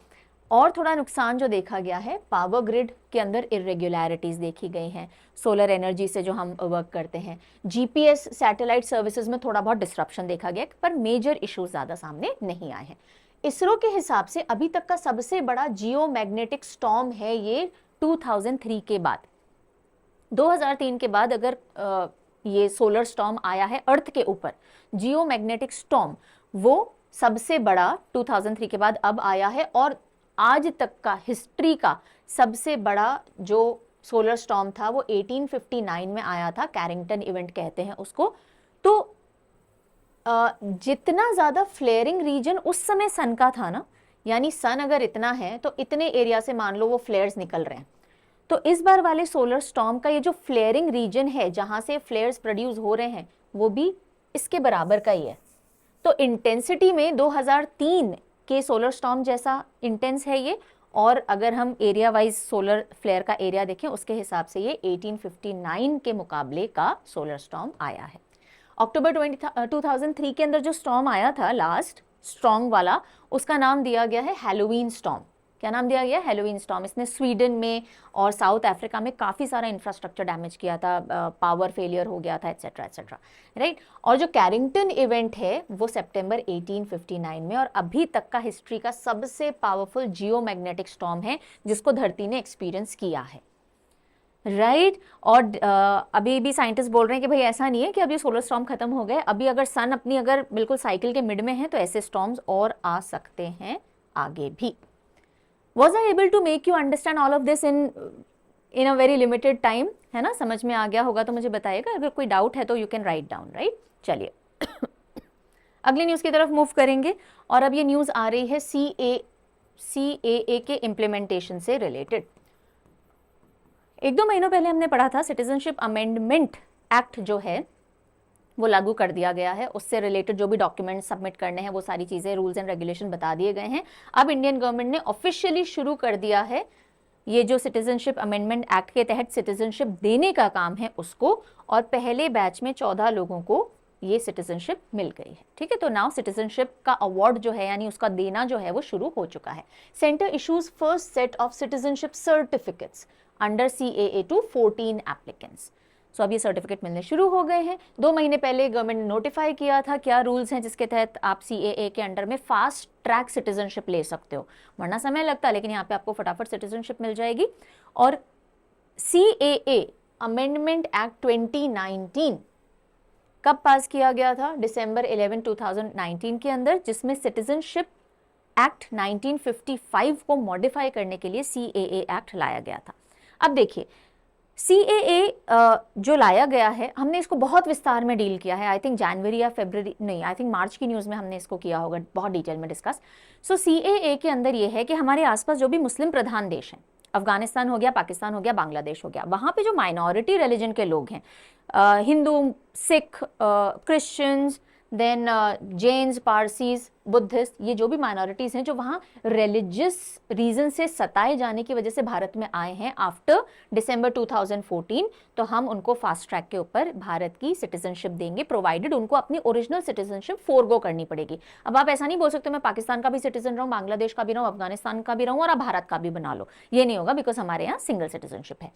Speaker 1: और थोड़ा नुकसान जो देखा गया है, पावर ग्रिड के अंदर इरेगुलरिटीज देखी गई हैं सोलर एनर्जी से जो हम वर्क करते हैं। जीपीएस सैटेलाइट सर्विसेज में थोड़ा बहुत डिस्ट्रप्शन देखा गया, पर मेजर इश्यूज ज़्यादा सामने नहीं आए हैं। इसरो के हिसाब से अभी तक का सबसे बड़ा जियोमैग्नेटिक स्टॉर्म है ये 2003 के बाद। 2003 के बाद अगर ये सोलर स्टॉर्म आया है अर्थ के ऊपर, जियोमैग्नेटिक स्टॉर्म, वो सबसे बड़ा 2003 के बाद अब आया है, और आज तक का हिस्ट्री का सबसे बड़ा जो सोलर स्टॉर्म था वो 1859 में आया था, कैरिंगटन इवेंट कहते हैं उसको। तो जितना ज़्यादा फ्लेयरिंग रीजन उस समय सन का था ना, यानी सन अगर इतना है तो इतने एरिया से मान लो वो फ्लेयर्स निकल रहे हैं। तो इस बार वाले सोलर स्टॉर्म का ये जो फ्लेयरिंग रीजन है, जहाँ से फ्लेयर्स प्रोड्यूस हो रहे हैं, वो भी इसके बराबर का ही है। तो इंटेंसिटी में 2003 के सोलर स्टॉर्म जैसा इंटेंस है ये, और अगर हम एरिया वाइज सोलर फ्लेयर का एरिया देखें उसके हिसाब से ये 1859 के मुकाबले का सोलर स्टॉर्म आया है। अक्टूबर 2003 के अंदर जो स्टॉर्म आया था लास्ट स्ट्रॉन्ग वाला, उसका नाम दिया गया है हैलोवीन स्टॉर्म। क्या नाम दिया गया? Halloween storm. इसने स्वीडन में और साउथ अफ्रीका में काफ़ी सारा इंफ्रास्ट्रक्चर डैमेज किया था, पावर फेलियर हो गया था, एट्सेट्रा एट्सेट्रा, राइट। और जो कैरिंगटन इवेंट है वो सितंबर 1859 में, और अभी तक का हिस्ट्री का सबसे पावरफुल जियोमैग्नेटिक स्टॉर्म है जिसको धरती ने एक्सपीरियंस किया है, राइट। और अभी भी साइंटिस्ट बोल रहे हैं कि भाई ऐसा नहीं है कि अभी सोलर स्टॉर्म खत्म हो गए, अभी अगर सन अपनी अगर बिल्कुल साइकिल के मिड में है तो ऐसे स्टॉर्म्स और आ सकते हैं आगे भी। Was I able to make you understand all of this in a very limited time? है ना, समझ में आ गया होगा तो मुझे बताइएगा, अगर कोई डाउट है तो you can write down, right? चलिए अगली न्यूज़ की तरफ मूव करेंगे, और अब ये न्यूज़ आ रही है CAA के इम्प्लीमेंटेशन से रिलेटेड। 1-2 महीनों पहले हमने पढ़ा था सिटीजनशिप अमेंडमेंट एक्ट जो है वो लागू कर दिया गया है, उससे रिलेटेड जो भी डॉक्यूमेंट सबमिट करने हैं वो सारी चीज़ें, रूल्स एंड रेगुलेशन बता दिए गए हैं। अब इंडियन गवर्नमेंट ने ऑफिशियली शुरू कर दिया है ये जो सिटीजनशिप अमेंडमेंट एक्ट के तहत सिटीजनशिप देने का काम है उसको, और पहले बैच में 14 लोगों को ये सिटीजनशिप मिल गई है, ठीक है। तो नाउ सिटीजनशिप का अवार्ड जो है यानी उसका देना जो है वो शुरू हो चुका है। Centre issues first set of citizenship certificates under CAA to 14 applicants. So अब ये सर्टिफिकेट मिलने शुरू हो गए हैं। 2 महीने पहले गवर्नमेंट ने नोटिफाई किया था क्या रूल्स हैं जिसके तहत आप CAA के अंडर में फास्ट ट्रैक सिटीजनशिप ले सकते हो, वरना समय लगता है, लेकिन यहाँ पे आपको फटाफट सिटीजनशिप मिल जाएगी। और CAA अमेंडमेंट एक्ट 2019 कब पास किया गया था? December 11, 2019 के अंदर, जिसमें सिटीजनशिप एक्ट 1955 को मॉडिफाई करने के लिए CAA एक्ट लाया गया था। अब देखिए CAA जो लाया गया है, हमने इसको बहुत विस्तार में डील किया है, आई थिंक जनवरी या फरवरी नहीं, आई थिंक मार्च की न्यूज़ में हमने इसको किया होगा बहुत डिटेल में डिस्कस। सो CAA के अंदर ये है कि हमारे आसपास जो भी मुस्लिम प्रधान देश हैं, अफगानिस्तान हो गया, पाकिस्तान हो गया, बांग्लादेश हो गया, वहाँ पे जो माइनॉरिटी रिलीजन के लोग हैं, Hindu, Sikh, Christians, then Jains, Parsis, Buddhist, ये जो भी माइनॉरिटीज़ हैं जो वहाँ रिलीजियस रीज़न से सताए जाने की वजह से भारत में आए हैं आफ्टर December 2014, तो हम उनको फास्ट ट्रैक के ऊपर भारत की सिटीजनशिप देंगे, प्रोवाइडेड उनको अपनी ओरिजिनल सिटीजनशिप फोरगो करनी पड़ेगी। अब आप ऐसा नहीं बोल सकते मैं पाकिस्तान का भी सिटीजन रहूँ, बांग्लादेश का भी रहूँ, अफगानिस्तान का भी रहूँ और आप भारत का भी बना लो, ये नहीं होगा, बिकॉज हमारे यहाँ सिंगल सिटीजनशिप है,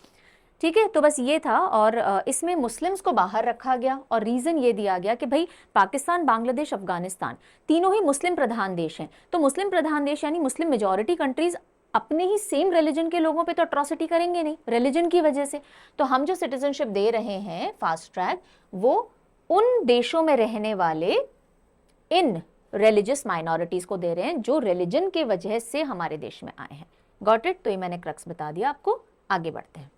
Speaker 1: ठीक है। तो बस ये था, और इसमें मुस्लिम्स को बाहर रखा गया, और रीज़न ये दिया गया कि भाई पाकिस्तान, बांग्लादेश, अफगानिस्तान तीनों ही मुस्लिम प्रधान देश हैं, तो मुस्लिम प्रधान देश यानी मुस्लिम मेजॉरिटी कंट्रीज अपने ही सेम रिलीजन के लोगों पे तो अट्रॉसिटी करेंगे नहीं रिलीजन की वजह से। तो हम जो सिटीजनशिप दे रहे हैं फास्ट ट्रैक, वो उन देशों में रहने वाले इन रिलीजियस माइनॉरिटीज़ को दे रहे हैं जो रिलीजन के वजह से हमारे देश में आए हैं। Got it? तो ये मैंने क्रक्स बता दिया आपको, आगे बढ़ते हैं।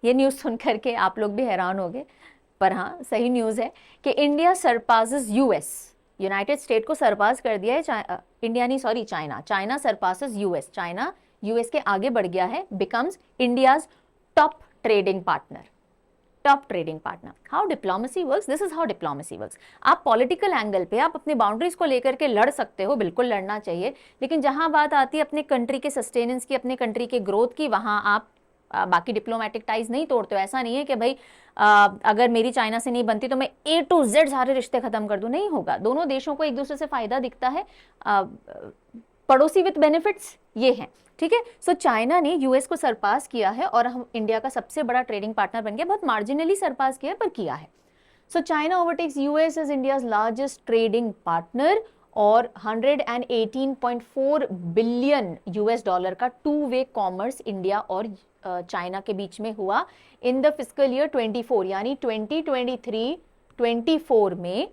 Speaker 1: ये न्यूज़ सुन करके आप लोग भी हैरान होंगे, पर हाँ सही न्यूज़ है कि India surpasses US, United state को सरपास कर दिया है इंडिया नहीं, sorry China surpasses US, China US के आगे बढ़ गया है, becomes India's top trading partner. Top trading partner. How diplomacy works, this is how diplomacy works. आप पॉलिटिकल एंगल पे आप अपनी बाउंड्रीज को लेकर के लड़ सकते हो, बिल्कुल लड़ना चाहिए, लेकिन जहां बात आती है अपने कंट्री के सस्टेनेंस की, अपने कंट्री के ग्रोथ की, वहां आप बाकी डिप्लोमेटिक टाइज नहीं तोड़ते हो। ऐसा नहीं है कि भाई अगर मेरी चाइना से नहीं बनती तो मैं A to Z सारे रिश्ते खत्म कर दूं, नहीं होगा। दोनों देशों को एक दूसरे से फायदा दिखता है, पड़ोसी विद बेनिफिट्स ये हैं, ठीक है। सो चाइना ने यूएस को सरपास किया है और हम इंडिया का सबसे बड़ा ट्रेडिंग पार्टनर बन गया, बहुत मार्जिनली सरपास किया पर किया है। So China overtakes US as India's largest trading partner और 118.4 बिलियन यूएस डॉलर का टू वे कॉमर्स इंडिया और चाइना के बीच में हुआ इन द फिस्कल ईयर 24, यानी 2023-24 में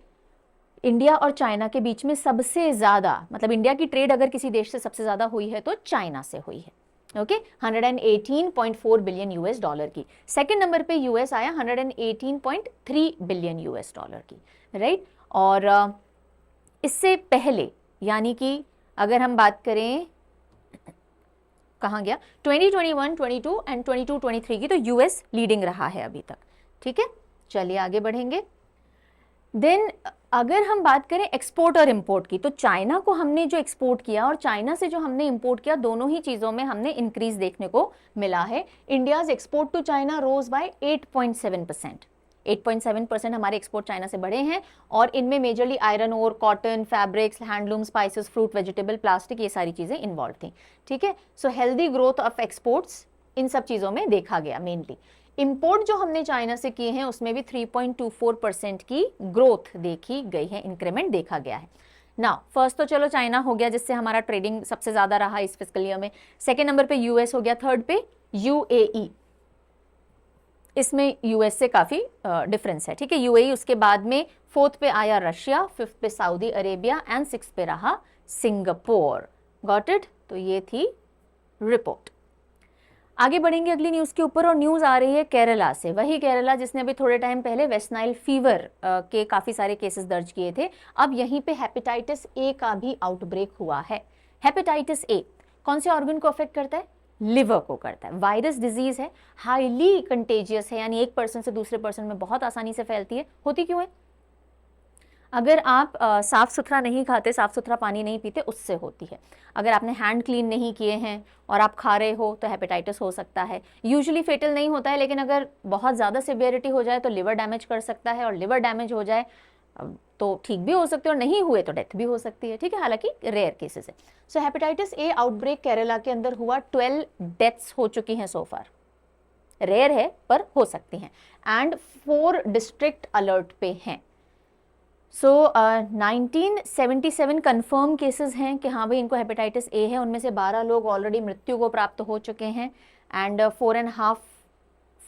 Speaker 1: इंडिया और चाइना के बीच में सबसे ज्यादा, मतलब इंडिया की ट्रेड अगर किसी देश से सबसे ज्यादा हुई है तो चाइना से हुई है, ओके। 118.4 बिलियन यूएस डॉलर की। सेकंड नंबर पे यूएस आया 118.3 बिलियन यूएस डॉलर की, राइट। और इससे पहले यानी कि अगर हम बात करें कहाँ गया 2021, 22 एंड 22, 23 की, तो यूएस लीडिंग रहा है अभी तक, ठीक है। चलिए आगे बढ़ेंगे। देन अगर हम बात करें एक्सपोर्ट और इंपोर्ट की, तो चाइना को हमने जो एक्सपोर्ट किया और चाइना से जो हमने इंपोर्ट किया, दोनों ही चीजों में हमने इंक्रीज देखने को मिला है। India's export to China rose by 8.7%। 8.7% हमारे एक्सपोर्ट चाइना से बढ़े हैं और इनमें majorly iron ore, cotton, fabrics, handloom, spices, fruit, vegetable, plastic, ये सारी चीजें इन्वॉल्व थी, ठीक है। So healthy growth of exports इन सब चीजों में देखा गया। मेनली इंपोर्ट जो हमने चाइना से किए हैं उसमें भी 3.24% की ग्रोथ देखी गई है, इंक्रीमेंट देखा गया है। ना फर्स्ट तो चलो चाइना हो गया जिससे हमारा ट्रेडिंग सबसे ज्यादा रहा इस फिस्कल ईयर में। सेकेंड नंबर पे यूएस हो गया, थर्ड पे यूएई, इसमें यूएस से काफी डिफरेंस है, ठीक है। यूएई, उसके बाद में फोर्थ पे आया रशिया, फिफ्थ पे सऊदी अरेबिया एंड सिक्स पे रहा सिंगापुर। Got it. तो ये थी रिपोर्ट। आगे बढ़ेंगे अगली न्यूज के ऊपर और न्यूज आ रही है केरला से। वही केरला जिसने अभी थोड़े टाइम पहले वेस्ट नाइल फीवर के काफी सारे केसेस दर्ज किए थे। अब यहीं पे हेपेटाइटिस ए का भी आउटब्रेक हुआ है। हेपेटाइटिस ए कौन से ऑर्गन को अफेक्ट करता है? लिवर को करता है। वायरस डिजीज है, हाईली कंटेजियस है, यानी एक पर्सन से दूसरे पर्सन में बहुत आसानी से फैलती है। होती क्यों है? अगर आप साफ सुथरा नहीं खाते, साफ सुथरा पानी नहीं पीते, उससे होती है। अगर आपने हैंड क्लीन नहीं किए हैं और आप खा रहे हो तो हेपेटाइटिस हो सकता है। यूजुअली फेटल नहीं होता है, लेकिन अगर बहुत ज़्यादा सिवियरिटी हो जाए तो लिवर डैमेज कर सकता है, और लिवर डैमेज हो जाए तो ठीक भी हो सकते हैं और नहीं हुए तो डेथ भी हो सकती है, ठीक है, हालांकि रेयर केसेस है। सो हेपेटाइटिस ए आउटब्रेक केरला के अंदर हुआ, 12 डेथ्स हो चुकी हैं सो फार। रेयर है पर हो सकती हैं, एंड 4 डिस्ट्रिक्ट अलर्ट पे हैं। सो 1977 कंफर्म केसेस हैं कि हाँ भाई इनको हेपेटाइटिस ए है। उनमें से 12 लोग ऑलरेडी मृत्यु को प्राप्त हो चुके हैं, एंड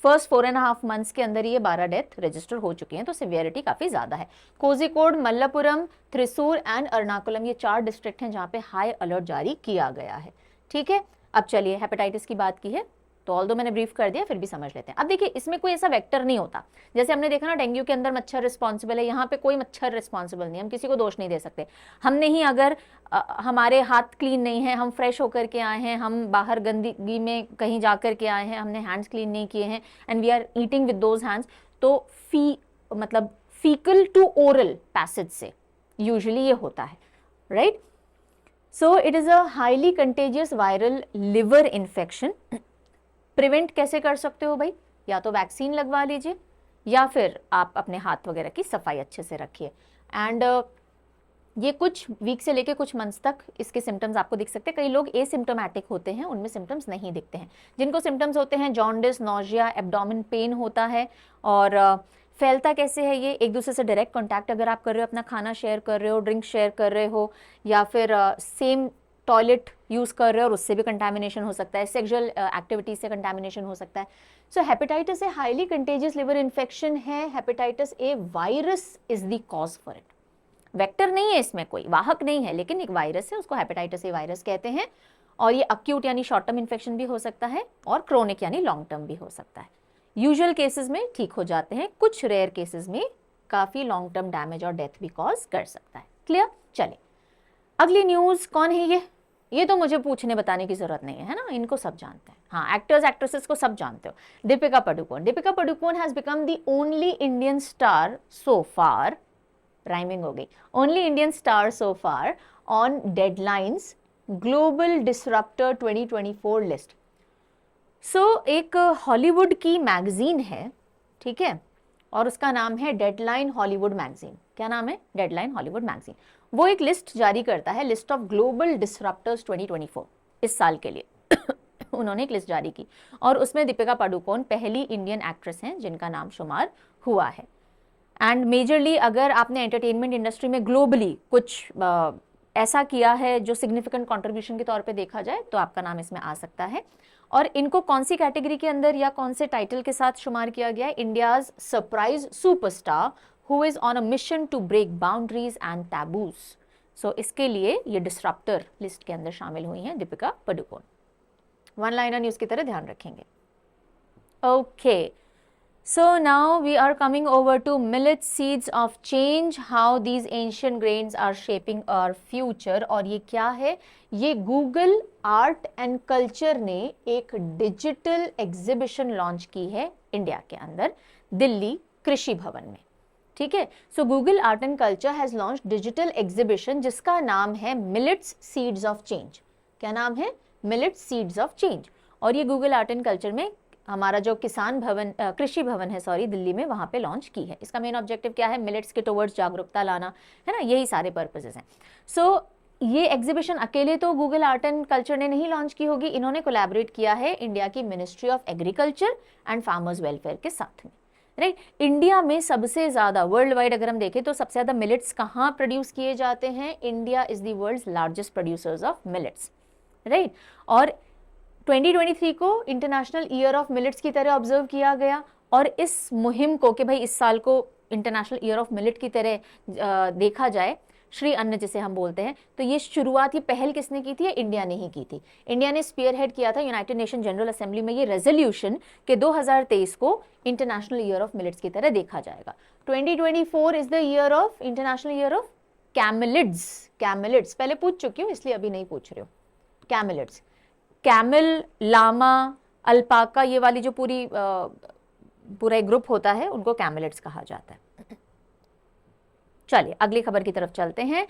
Speaker 1: फर्स्ट 4.5 मंथ्स के अंदर ये 12 डेथ रजिस्टर हो चुकी हैं, तो सिवियरिटी काफ़ी ज़्यादा है। कोझिकोड, मल्लपुरम, थ्रिसूर एंड एर्नाकुलम, ये 4 डिस्ट्रिक्ट हैं जहाँ पे हाई अलर्ट जारी किया गया है, ठीक है। अब चलिए हेपेटाइटिस की बात की है तो ऑल्दो मैंने ब्रीफ कर दिया, फिर भी समझ लेते हैं। अब देखिए इसमें कोई ऐसा वेक्टर नहीं होता, जैसे हमने देखा ना डेंगू के अंदर मच्छर रिस्पॉन्सिबल है, यहाँ पे कोई मच्छर रिस्पॉन्सिबल नहीं है। हम किसी को दोष नहीं दे सकते। हमने ही अगर हमारे हाथ क्लीन नहीं है, हम फ्रेश होकर के आए हैं, हम बाहर गंदगी में कहीं जा कर के आए हैं, हमने हैंड्स क्लीन नहीं किए हैं and we are eating with those hands, तो मतलब फीकल टू ओरल पैसेज से यूजुअली ये होता है, right. So it is a highly contagious viral liver infection. Prevent कैसे कर सकते हो भाई? या तो वैक्सीन लगवा लीजिए या फिर आप अपने हाथ वगैरह की सफाई अच्छे से रखिए। एंड ये कुछ वीक से लेके कुछ मंथ्स तक इसके सिम्टम्स आपको दिख सकते हैं। कई लोग एसिम्टोमेटिक होते हैं, उनमें सिम्टम्स नहीं दिखते हैं। जिनको सिम्टम्स होते हैं जॉन्डिस, नोजिया, एब्डोमेन पेन होता है। और फैलता कैसे है ये? एक दूसरे से डायरेक्ट कॉन्टैक्ट अगर आप कर रहे हो, अपना खाना शेयर कर रहे हो, ड्रिंक शेयर कर रहे हो, या फिर सेम टॉयलेट यूज़ कर रहे हो और उससे भी कंटामिनेशन हो सकता है, सेक्सुअल एक्टिविटीज से कंटामिनेशन हो सकता है। So hepatitis A highly contagious liver infection है। Hepatitis A virus is the cause for it. Vector नहीं है इसमें, कोई वाहक नहीं है, लेकिन एक वायरस है, उसको हेपेटाइटिस ए वायरस कहते हैं। और ये अक्यूट यानी शॉर्ट टर्म इन्फेक्शन भी हो सकता है और क्रोनिक यानी लॉन्ग टर्म भी हो सकता है। यूजुअल केसेस में ठीक हो जाते हैं, कुछ रेयर केसेस में काफ़ी लॉन्ग टर्म डैमेज और डेथ भी कॉज कर सकता है। क्लियर? चलिए अगली न्यूज़। कौन है ये तो मुझे पूछने बताने की जरूरत नहीं है ना, इनको सब जानते हैं। हाँ, एक्टर्स एक्ट्रेसेस को सब जानते हो। Deepika Padukone. Deepika Padukone has become the only Indian star so far, rhyming हो गई, only Indian star so far on deadlines global disruptor 2024 list. एक हॉलीवुड की मैगजीन है, ठीक है, और उसका नाम है डेडलाइन हॉलीवुड मैगजीन। क्या नाम है? Deadline Hollywood magazine. वो एक लिस्ट जारी करता है, लिस्ट ऑफ ग्लोबल डिसरप्टर्स 2024, इस साल के लिए उन्होंने एक लिस्ट जारी की और उसमें दीपिका पादुकोण पहली इंडियन एक्ट्रेस हैं जिनका नाम शुमार हुआ है। एंड मेजरली अगर आपने एंटरटेनमेंट इंडस्ट्री में ग्लोबली कुछ ऐसा किया है जो सिग्निफिकेंट कंट्रीब्यूशन के तौर पे देखा जाए तो आपका नाम इसमें आ सकता है। और इनको कौन सी कैटेगरी के अंदर या कौन से टाइटल के साथ शुमार किया गया है? India's surprise superstar who is on a mission to break boundaries and taboos. So इसके लिए ये डिसरप्टर लिस्ट के अंदर शामिल हुई हैं Deepika Padukone. One liner news की तरह ध्यान रखेंगे। Okay, so now we are coming over to millet seeds of change, how these ancient grains are shaping our future। और ये क्या है? ये गूगल आर्ट एंड कल्चर ने एक डिजिटल एग्जीबिशन लॉन्च की है इंडिया के अंदर, दिल्ली कृषि भवन में। ठीक है, सो Google art and culture has launch digital exhibition जिसका नाम है मिलेट्स सीड्स ऑफ चेंज। क्या नाम है? Millets seeds of change. और ये गूगल आर्ट एंड कल्चर में हमारा जो किसान भवन, कृषि भवन है सॉरी, दिल्ली में, वहाँ पे लॉन्च की है। इसका मेन ऑब्जेक्टिव क्या है? मिलेट्स के टुवर्ड्स जागरूकता लाना, है ना, यही सारे पर्पसेस हैं। सो ये एग्जीबिशन अकेले तो गूगल आर्ट एंड कल्चर ने नहीं लॉन्च की होगी, इन्होंने कोलैबोरेट किया है इंडिया की ministry of agriculture and farmers welfare के साथ में। राइट, इंडिया में सबसे ज़्यादा वर्ल्ड वाइड अगर हम देखें तो सबसे ज़्यादा मिलेट्स कहाँ प्रोड्यूस किए जाते हैं? India is the world's largest producers of millets. Right, और 2023 को इंटरनेशनल ईयर ऑफ मिलेट्स की तरह ऑब्जर्व किया गया और इस मुहिम को कि भाई इस साल को इंटरनेशनल ईयर ऑफ मिलेट की तरह देखा जाए, श्री अन्न जिसे हम बोलते हैं, तो ये शुरुआत, ये पहल किसने की थी? इंडिया ने ही की थी। इंडिया ने स्पीयर हेड किया था यूनाइटेड नेशन जनरल असेंबली में ये रेजोल्यूशन कि 2023 को इंटरनेशनल ईयर ऑफ मिलेट्स की तरह देखा जाएगा। 2024 is the year of international year of camelids. Camelids पहले पूछ चुकी हूँ इसलिए अभी नहीं पूछ रही हूँ। कैमिलिड्स, कैमल, लामा, अल्पाका, ये वाली जो पूरा एक ग्रुप होता है उनको कैमिलिड्स कहा जाता है। चलिए अगली खबर की तरफ चलते हैं।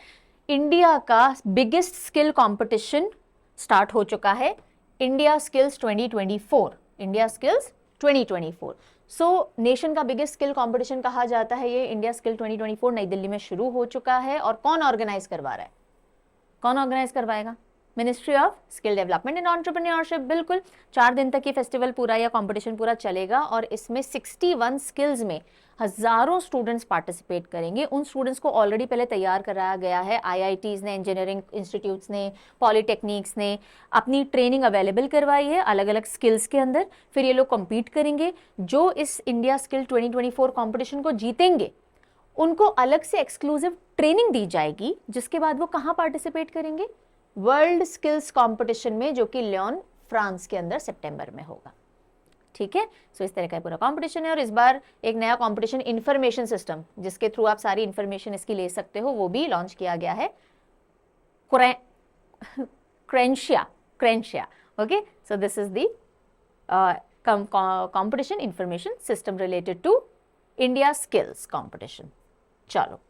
Speaker 1: इंडिया का बिगेस्ट स्किल कंपटीशन स्टार्ट हो चुका है, India skills 2024। India skills 2024 nation का बिगेस्ट स्किल कंपटीशन कहा जाता है ये इंडिया स्किल 2024, नई दिल्ली में शुरू हो चुका है। और कौन ऑर्गेनाइज करवा रहा है? कौन ऑर्गेनाइज करवाएगा? Ministry of skill development and entrepreneurship. बिल्कुल, 4 दिन तक ये फेस्टिवल पूरा या कंपटीशन पूरा चलेगा और इसमें 61 स्किल्स में हजारों स्टूडेंट्स पार्टिसिपेट करेंगे। उन स्टूडेंट्स को ऑलरेडी पहले तैयार कराया गया है, आईआईटीज ने, इंजीनियरिंग इंस्टीट्यूट्स ने, पॉलिटेक्निक्स ने अपनी ट्रेनिंग अवेलेबल करवाई है अलग अलग स्किल्स के अंदर। फिर ये लोग कम्पीट करेंगे। जो इस इंडिया स्किल 2024 कॉम्पिटिशन को जीतेंगे उनको अलग से एक्सक्लूसिव ट्रेनिंग दी जाएगी, जिसके बाद वो कहाँ पार्टिसिपेट करेंगे? वर्ल्ड स्किल्स कंपटीशन में, जो कि लियोन फ्रांस के अंदर सितंबर में होगा। ठीक है, सो इस तरह का पूरा कंपटीशन है। और इस बार एक नया कंपटीशन इंफॉर्मेशन सिस्टम, जिसके थ्रू आप सारी इंफॉर्मेशन इसकी ले सकते हो, वो भी लॉन्च किया गया है, क्रेंशिया। Okay, so this is the competition information system related to India skills competition. चलो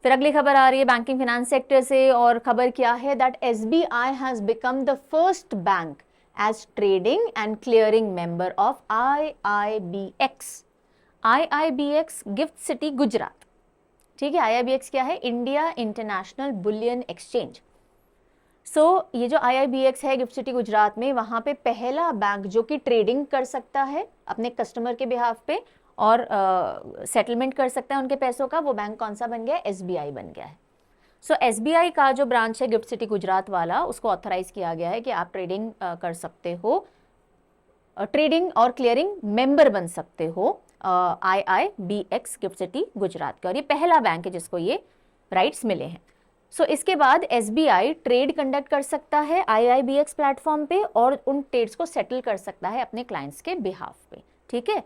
Speaker 1: फिर अगली खबर आ रही है बैंकिंग फाइनेंस सेक्टर से, और खबर क्या है? That SBI has become the first bank as trading and clearing member of IIBX। IIBX Gift City Gujarat. ठीक है, IIBX क्या है? India International Bullion Exchange. ये जो IIBX है गिफ्ट सिटी गुजरात में, वहां पे पहला बैंक जो कि ट्रेडिंग कर सकता है अपने कस्टमर के बिहाफ पे और सेटलमेंट कर सकता है उनके पैसों का, वो बैंक कौन सा बन गया है? SBI बन गया है। SBI का जो ब्रांच है गिफ्ट सिटी गुजरात वाला, उसको ऑथराइज किया गया है कि आप ट्रेडिंग कर सकते हो, ट्रेडिंग और क्लियरिंग मेंबर बन सकते हो IIBX गिफ्ट सिटी गुजरात के, और ये पहला बैंक है जिसको ये राइट्स मिले हैं। सो इसके बाद SBI ट्रेड कंडक्ट कर सकता है IIBX प्लेटफॉर्म पे और उन ट्रेड्स को सेटल कर सकता है अपने क्लाइंट्स के बिहाफ पे, ठीक है।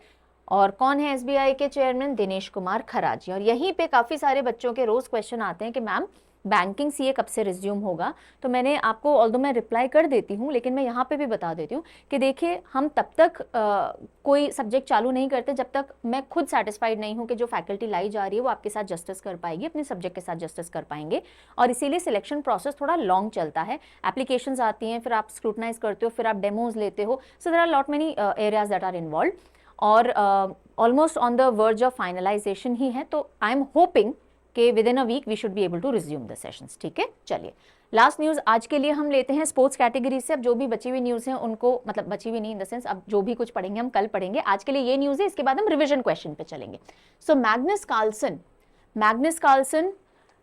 Speaker 1: और कौन है SBI के चेयरमैन? दिनेश कुमार खराजी। और यहीं पे काफ़ी सारे बच्चों के रोज़ क्वेश्चन आते हैं कि मैम बैंकिंग CA कब से रिज्यूम होगा। तो मैंने आपको ऑल्दो मैं रिप्लाई कर देती हूँ, लेकिन मैं यहाँ पे भी बता देती हूँ कि देखिए हम तब तक कोई सब्जेक्ट चालू नहीं करते जब तक मैं खुद सेटिस्फाइड नहीं हूँ कि जो फैकल्टी लाई जा रही है वो आपके साथ जस्टिस कर पाएगी, अपने सब्जेक्ट के साथ जस्टिस कर पाएंगे। और इसीलिए सिलेक्शन प्रोसेस थोड़ा लॉन्ग चलता है। एप्लीकेशंस आती हैं, फिर आप स्क्रूटनाइज करते हो, फिर आप डेमोज लेते हो। So there are lot many areas that are involve और almost on the verge of finalization ही है। तो आई एम होपिंग कि within a week we should be able to resume the sessions, ठीक है। चलिए लास्ट न्यूज़ आज के लिए हम लेते हैं स्पोर्ट्स कैटेगरी से। अब जो भी बची हुई न्यूज़ हैं उनको, मतलब बची हुई नहीं इन द सेंस, अब जो भी कुछ पढ़ेंगे हम कल पढ़ेंगे। आज के लिए ये न्यूज़ है, इसके बाद हम रिविजन क्वेश्चन पे चलेंगे। So Magnus Carlsen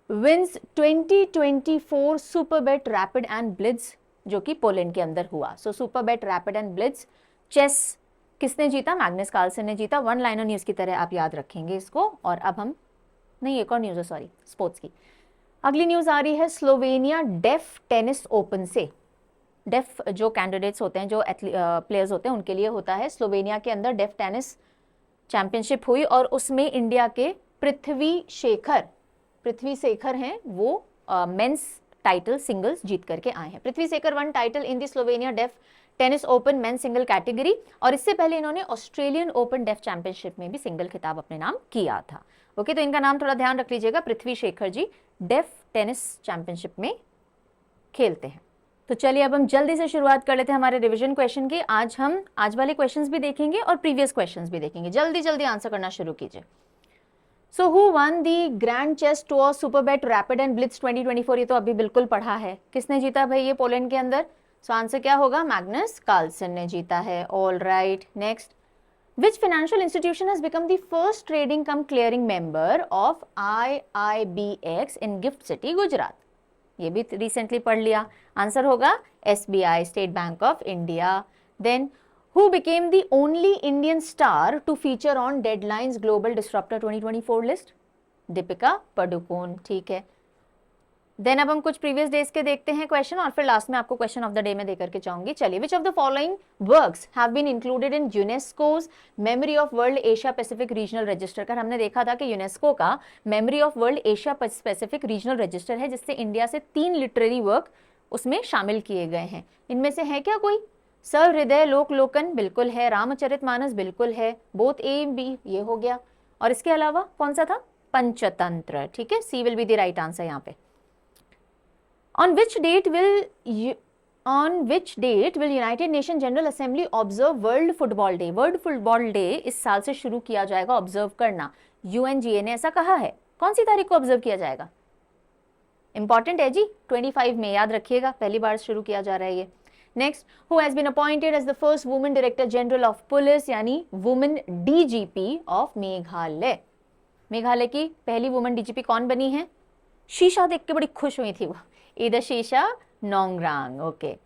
Speaker 1: wins 2024 Superbet rapid and blitz, जो कि पोलैंड के अंदर हुआ। So Superbet rapid and blitz chess किसने जीता? मैग्नस कार्लसन ने जीता। वन लाइनर न्यूज़ की तरह आप याद रखेंगे इसको। और अब हम नहीं, एक और न्यूज़ है, सॉरी, स्पोर्ट्स की। अगली न्यूज़ आ रही है स्लोवेनिया डेफ टेनिस ओपन से। डेफ जो कैंडिडेट्स होते हैं, जो प्लेयर्स होते हैं, उनके लिए होता है। स्लोवेनिया के अंदर डेफ टेनिस चैंपियनशिप हुई और उसमें इंडिया के पृथ्वी शेखर हैं, वो मेंस टाइटल सिंगल्स जीत करके आए हैं। Prithvi Shekhar won title in the Slovenia deaf tennis open men single category, और इससे पहले इन्होंने ऑस्ट्रेलियन ओपन डेफ चैंपियनशिप में भी सिंगल खिताब अपने नाम किया था। ओके, तो इनका नाम थोड़ा ध्यान रख लीजिएगा। पृथ्वी Shekhar ji def tennis championship में खेलते हैं। तो चलिए अब हम जल्दी से शुरुआत कर लेते हैं हमारे रिवीजन क्वेश्चन की। आज हम आज वाले क्वेश्चंस भी देखेंगे और प्रीवियस क्वेश्चंस भी देखेंगे। जल्दी जल्दी आंसर करना शुरू कीजिए। So who won the Grand Chess Tour Superbet rapid and Blitz 2024? ये तो अभी बिल्कुल पढ़ा है। किसने जीता भाई ये पोलैंड के अंदर? सो आंसर क्या होगा? मैग्नस कार्लसन ने जीता है। All right, next. Which financial institution has become the first trading cum clearing member of IIBX in Gift City, Gujarat? ये भी रिसेंटली पढ़ लिया। आंसर होगा SBI, State Bank of India. Then who became the only Indian star to feature on Deadline's Global Disruptor 2024 list? Deepika Padukone, ठीक है। देन अब हम कुछ प्रीवियस डेज के देखते हैं क्वेश्चन और फिर लास्ट में आपको क्वेश्चन ऑफ द डे में देकर के जाऊंगी। चलिए, which of the following works have been included in UNESCO's Memory of World Asia Pacific Regional Register? कर हमने देखा था कि यूनेस्को का Memory of World Asia Pacific Regional Register है, जिससे इंडिया से 3 लिटरेरी वर्क उसमें शामिल किए गए हैं। इनमें से है क्या कोई? सहृदय लोकलोकन बिल्कुल है, रामचरितमानस बिल्कुल है, बोथ ए बी ये हो गया, और इसके अलावा कौन सा था? पंचतंत्र, ठीक है। C will be the right answer यहाँ पे। On which date will United Nations General Assembly observe World Football Day? World Football Day इस साल से शुरू किया जाएगा ऑब्जर्व करना। UNGA ने ऐसा कहा है। कौन सी तारीख को ऑब्जर्व किया जाएगा? इंपॉर्टेंट है जी, 25 में, याद रखिएगा, पहली बार शुरू किया जा रहा है ये। Next, who has been appointed as the first women director general of police, यानी women DGP of Meghalaya? Meghalaya की पहली वुमेन DGP कौन बनी है? शीशा देख के बड़ी खुश हुई थी वो, Idashisha Nongrang, okay.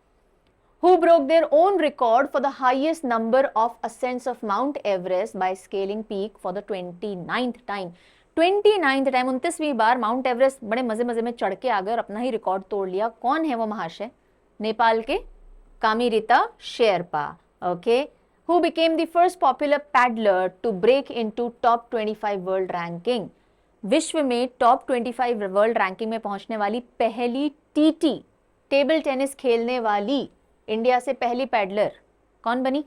Speaker 1: Who broke their own record for the highest number of ascents of Mount Everest by scaling peak for the 29th time? 29th time, 29वीं बार माउंट एवरेस्ट बड़े मजे मजे में चढ़ के आ गए और अपना ही रिकॉर्ड तोड़ लिया। कौन है वो महाशय? नेपाल के Kami Rita Sherpa, okay. Who became the first popular paddler to break into top 25 world ranking? विश्व में टॉप 25 वर्ल्ड रैंकिंग में पहुंचने वाली पहली TT टेबल टेनिस खेलने वाली इंडिया से पहली पैडलर कौन बनी?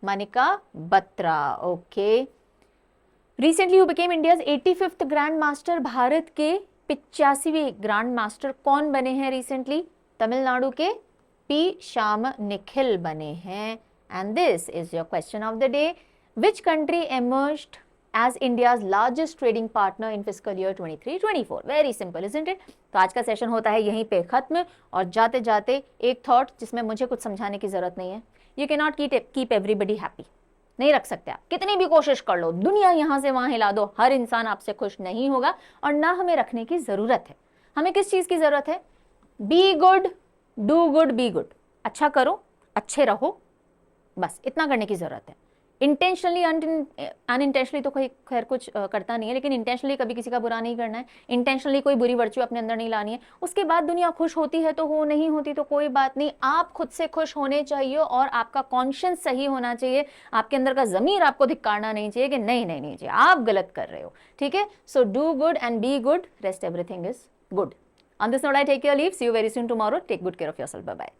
Speaker 1: Manika Batra, okay. Recently who became India's 85th grand master? Bharat के 85वें ग्रैंड मास्टर कौन बने हैं रिसेंटली? तमिलनाडु के P श्याम निखिल बने हैं। And this is your question of the day. Which country emerged as India's largest trading partner in fiscal year 23-24? Very simple, isn't it? तो आज का सेशन होता है यहीं पे खत्म, और जाते जाते एक थॉट जिसमें मुझे कुछ समझाने की जरूरत नहीं है। You cannot keep everybody happy, नहीं रख सकते आप, कितनी भी कोशिश कर लो, दुनिया यहाँ से वहाँ हिला दो, हर इंसान आपसे खुश नहीं होगा, और ना हमें रखने की जरूरत है। हमें किस चीज की जरूरत है? Be good, do good, be good, अच्छा करो, अच्छे रहो, बस इतना करने की जरूरत है। इंटेंशनली अनइंटेंशनली तो कोई खैर कुछ करता नहीं है, लेकिन इंटेंशनली कभी किसी का बुरा नहीं करना है, इंटेंशनली कोई बुरी वर्च्यू अपने अंदर नहीं लानी है। उसके बाद दुनिया खुश होती है तो हो, नहीं होती तो कोई बात नहीं, आप खुद से खुश होने चाहिए और आपका कॉन्शियस सही होना चाहिए, आपके अंदर का ज़मीर आपको धिक्कारना नहीं चाहिए कि नहीं नहीं नहीं चाहिए, आप गलत कर रहे हो, ठीक है। So do good and be good, rest everything is good. On this note, I take your leave. See you very soon tomorrow. Take good care of yourself. Bye bye.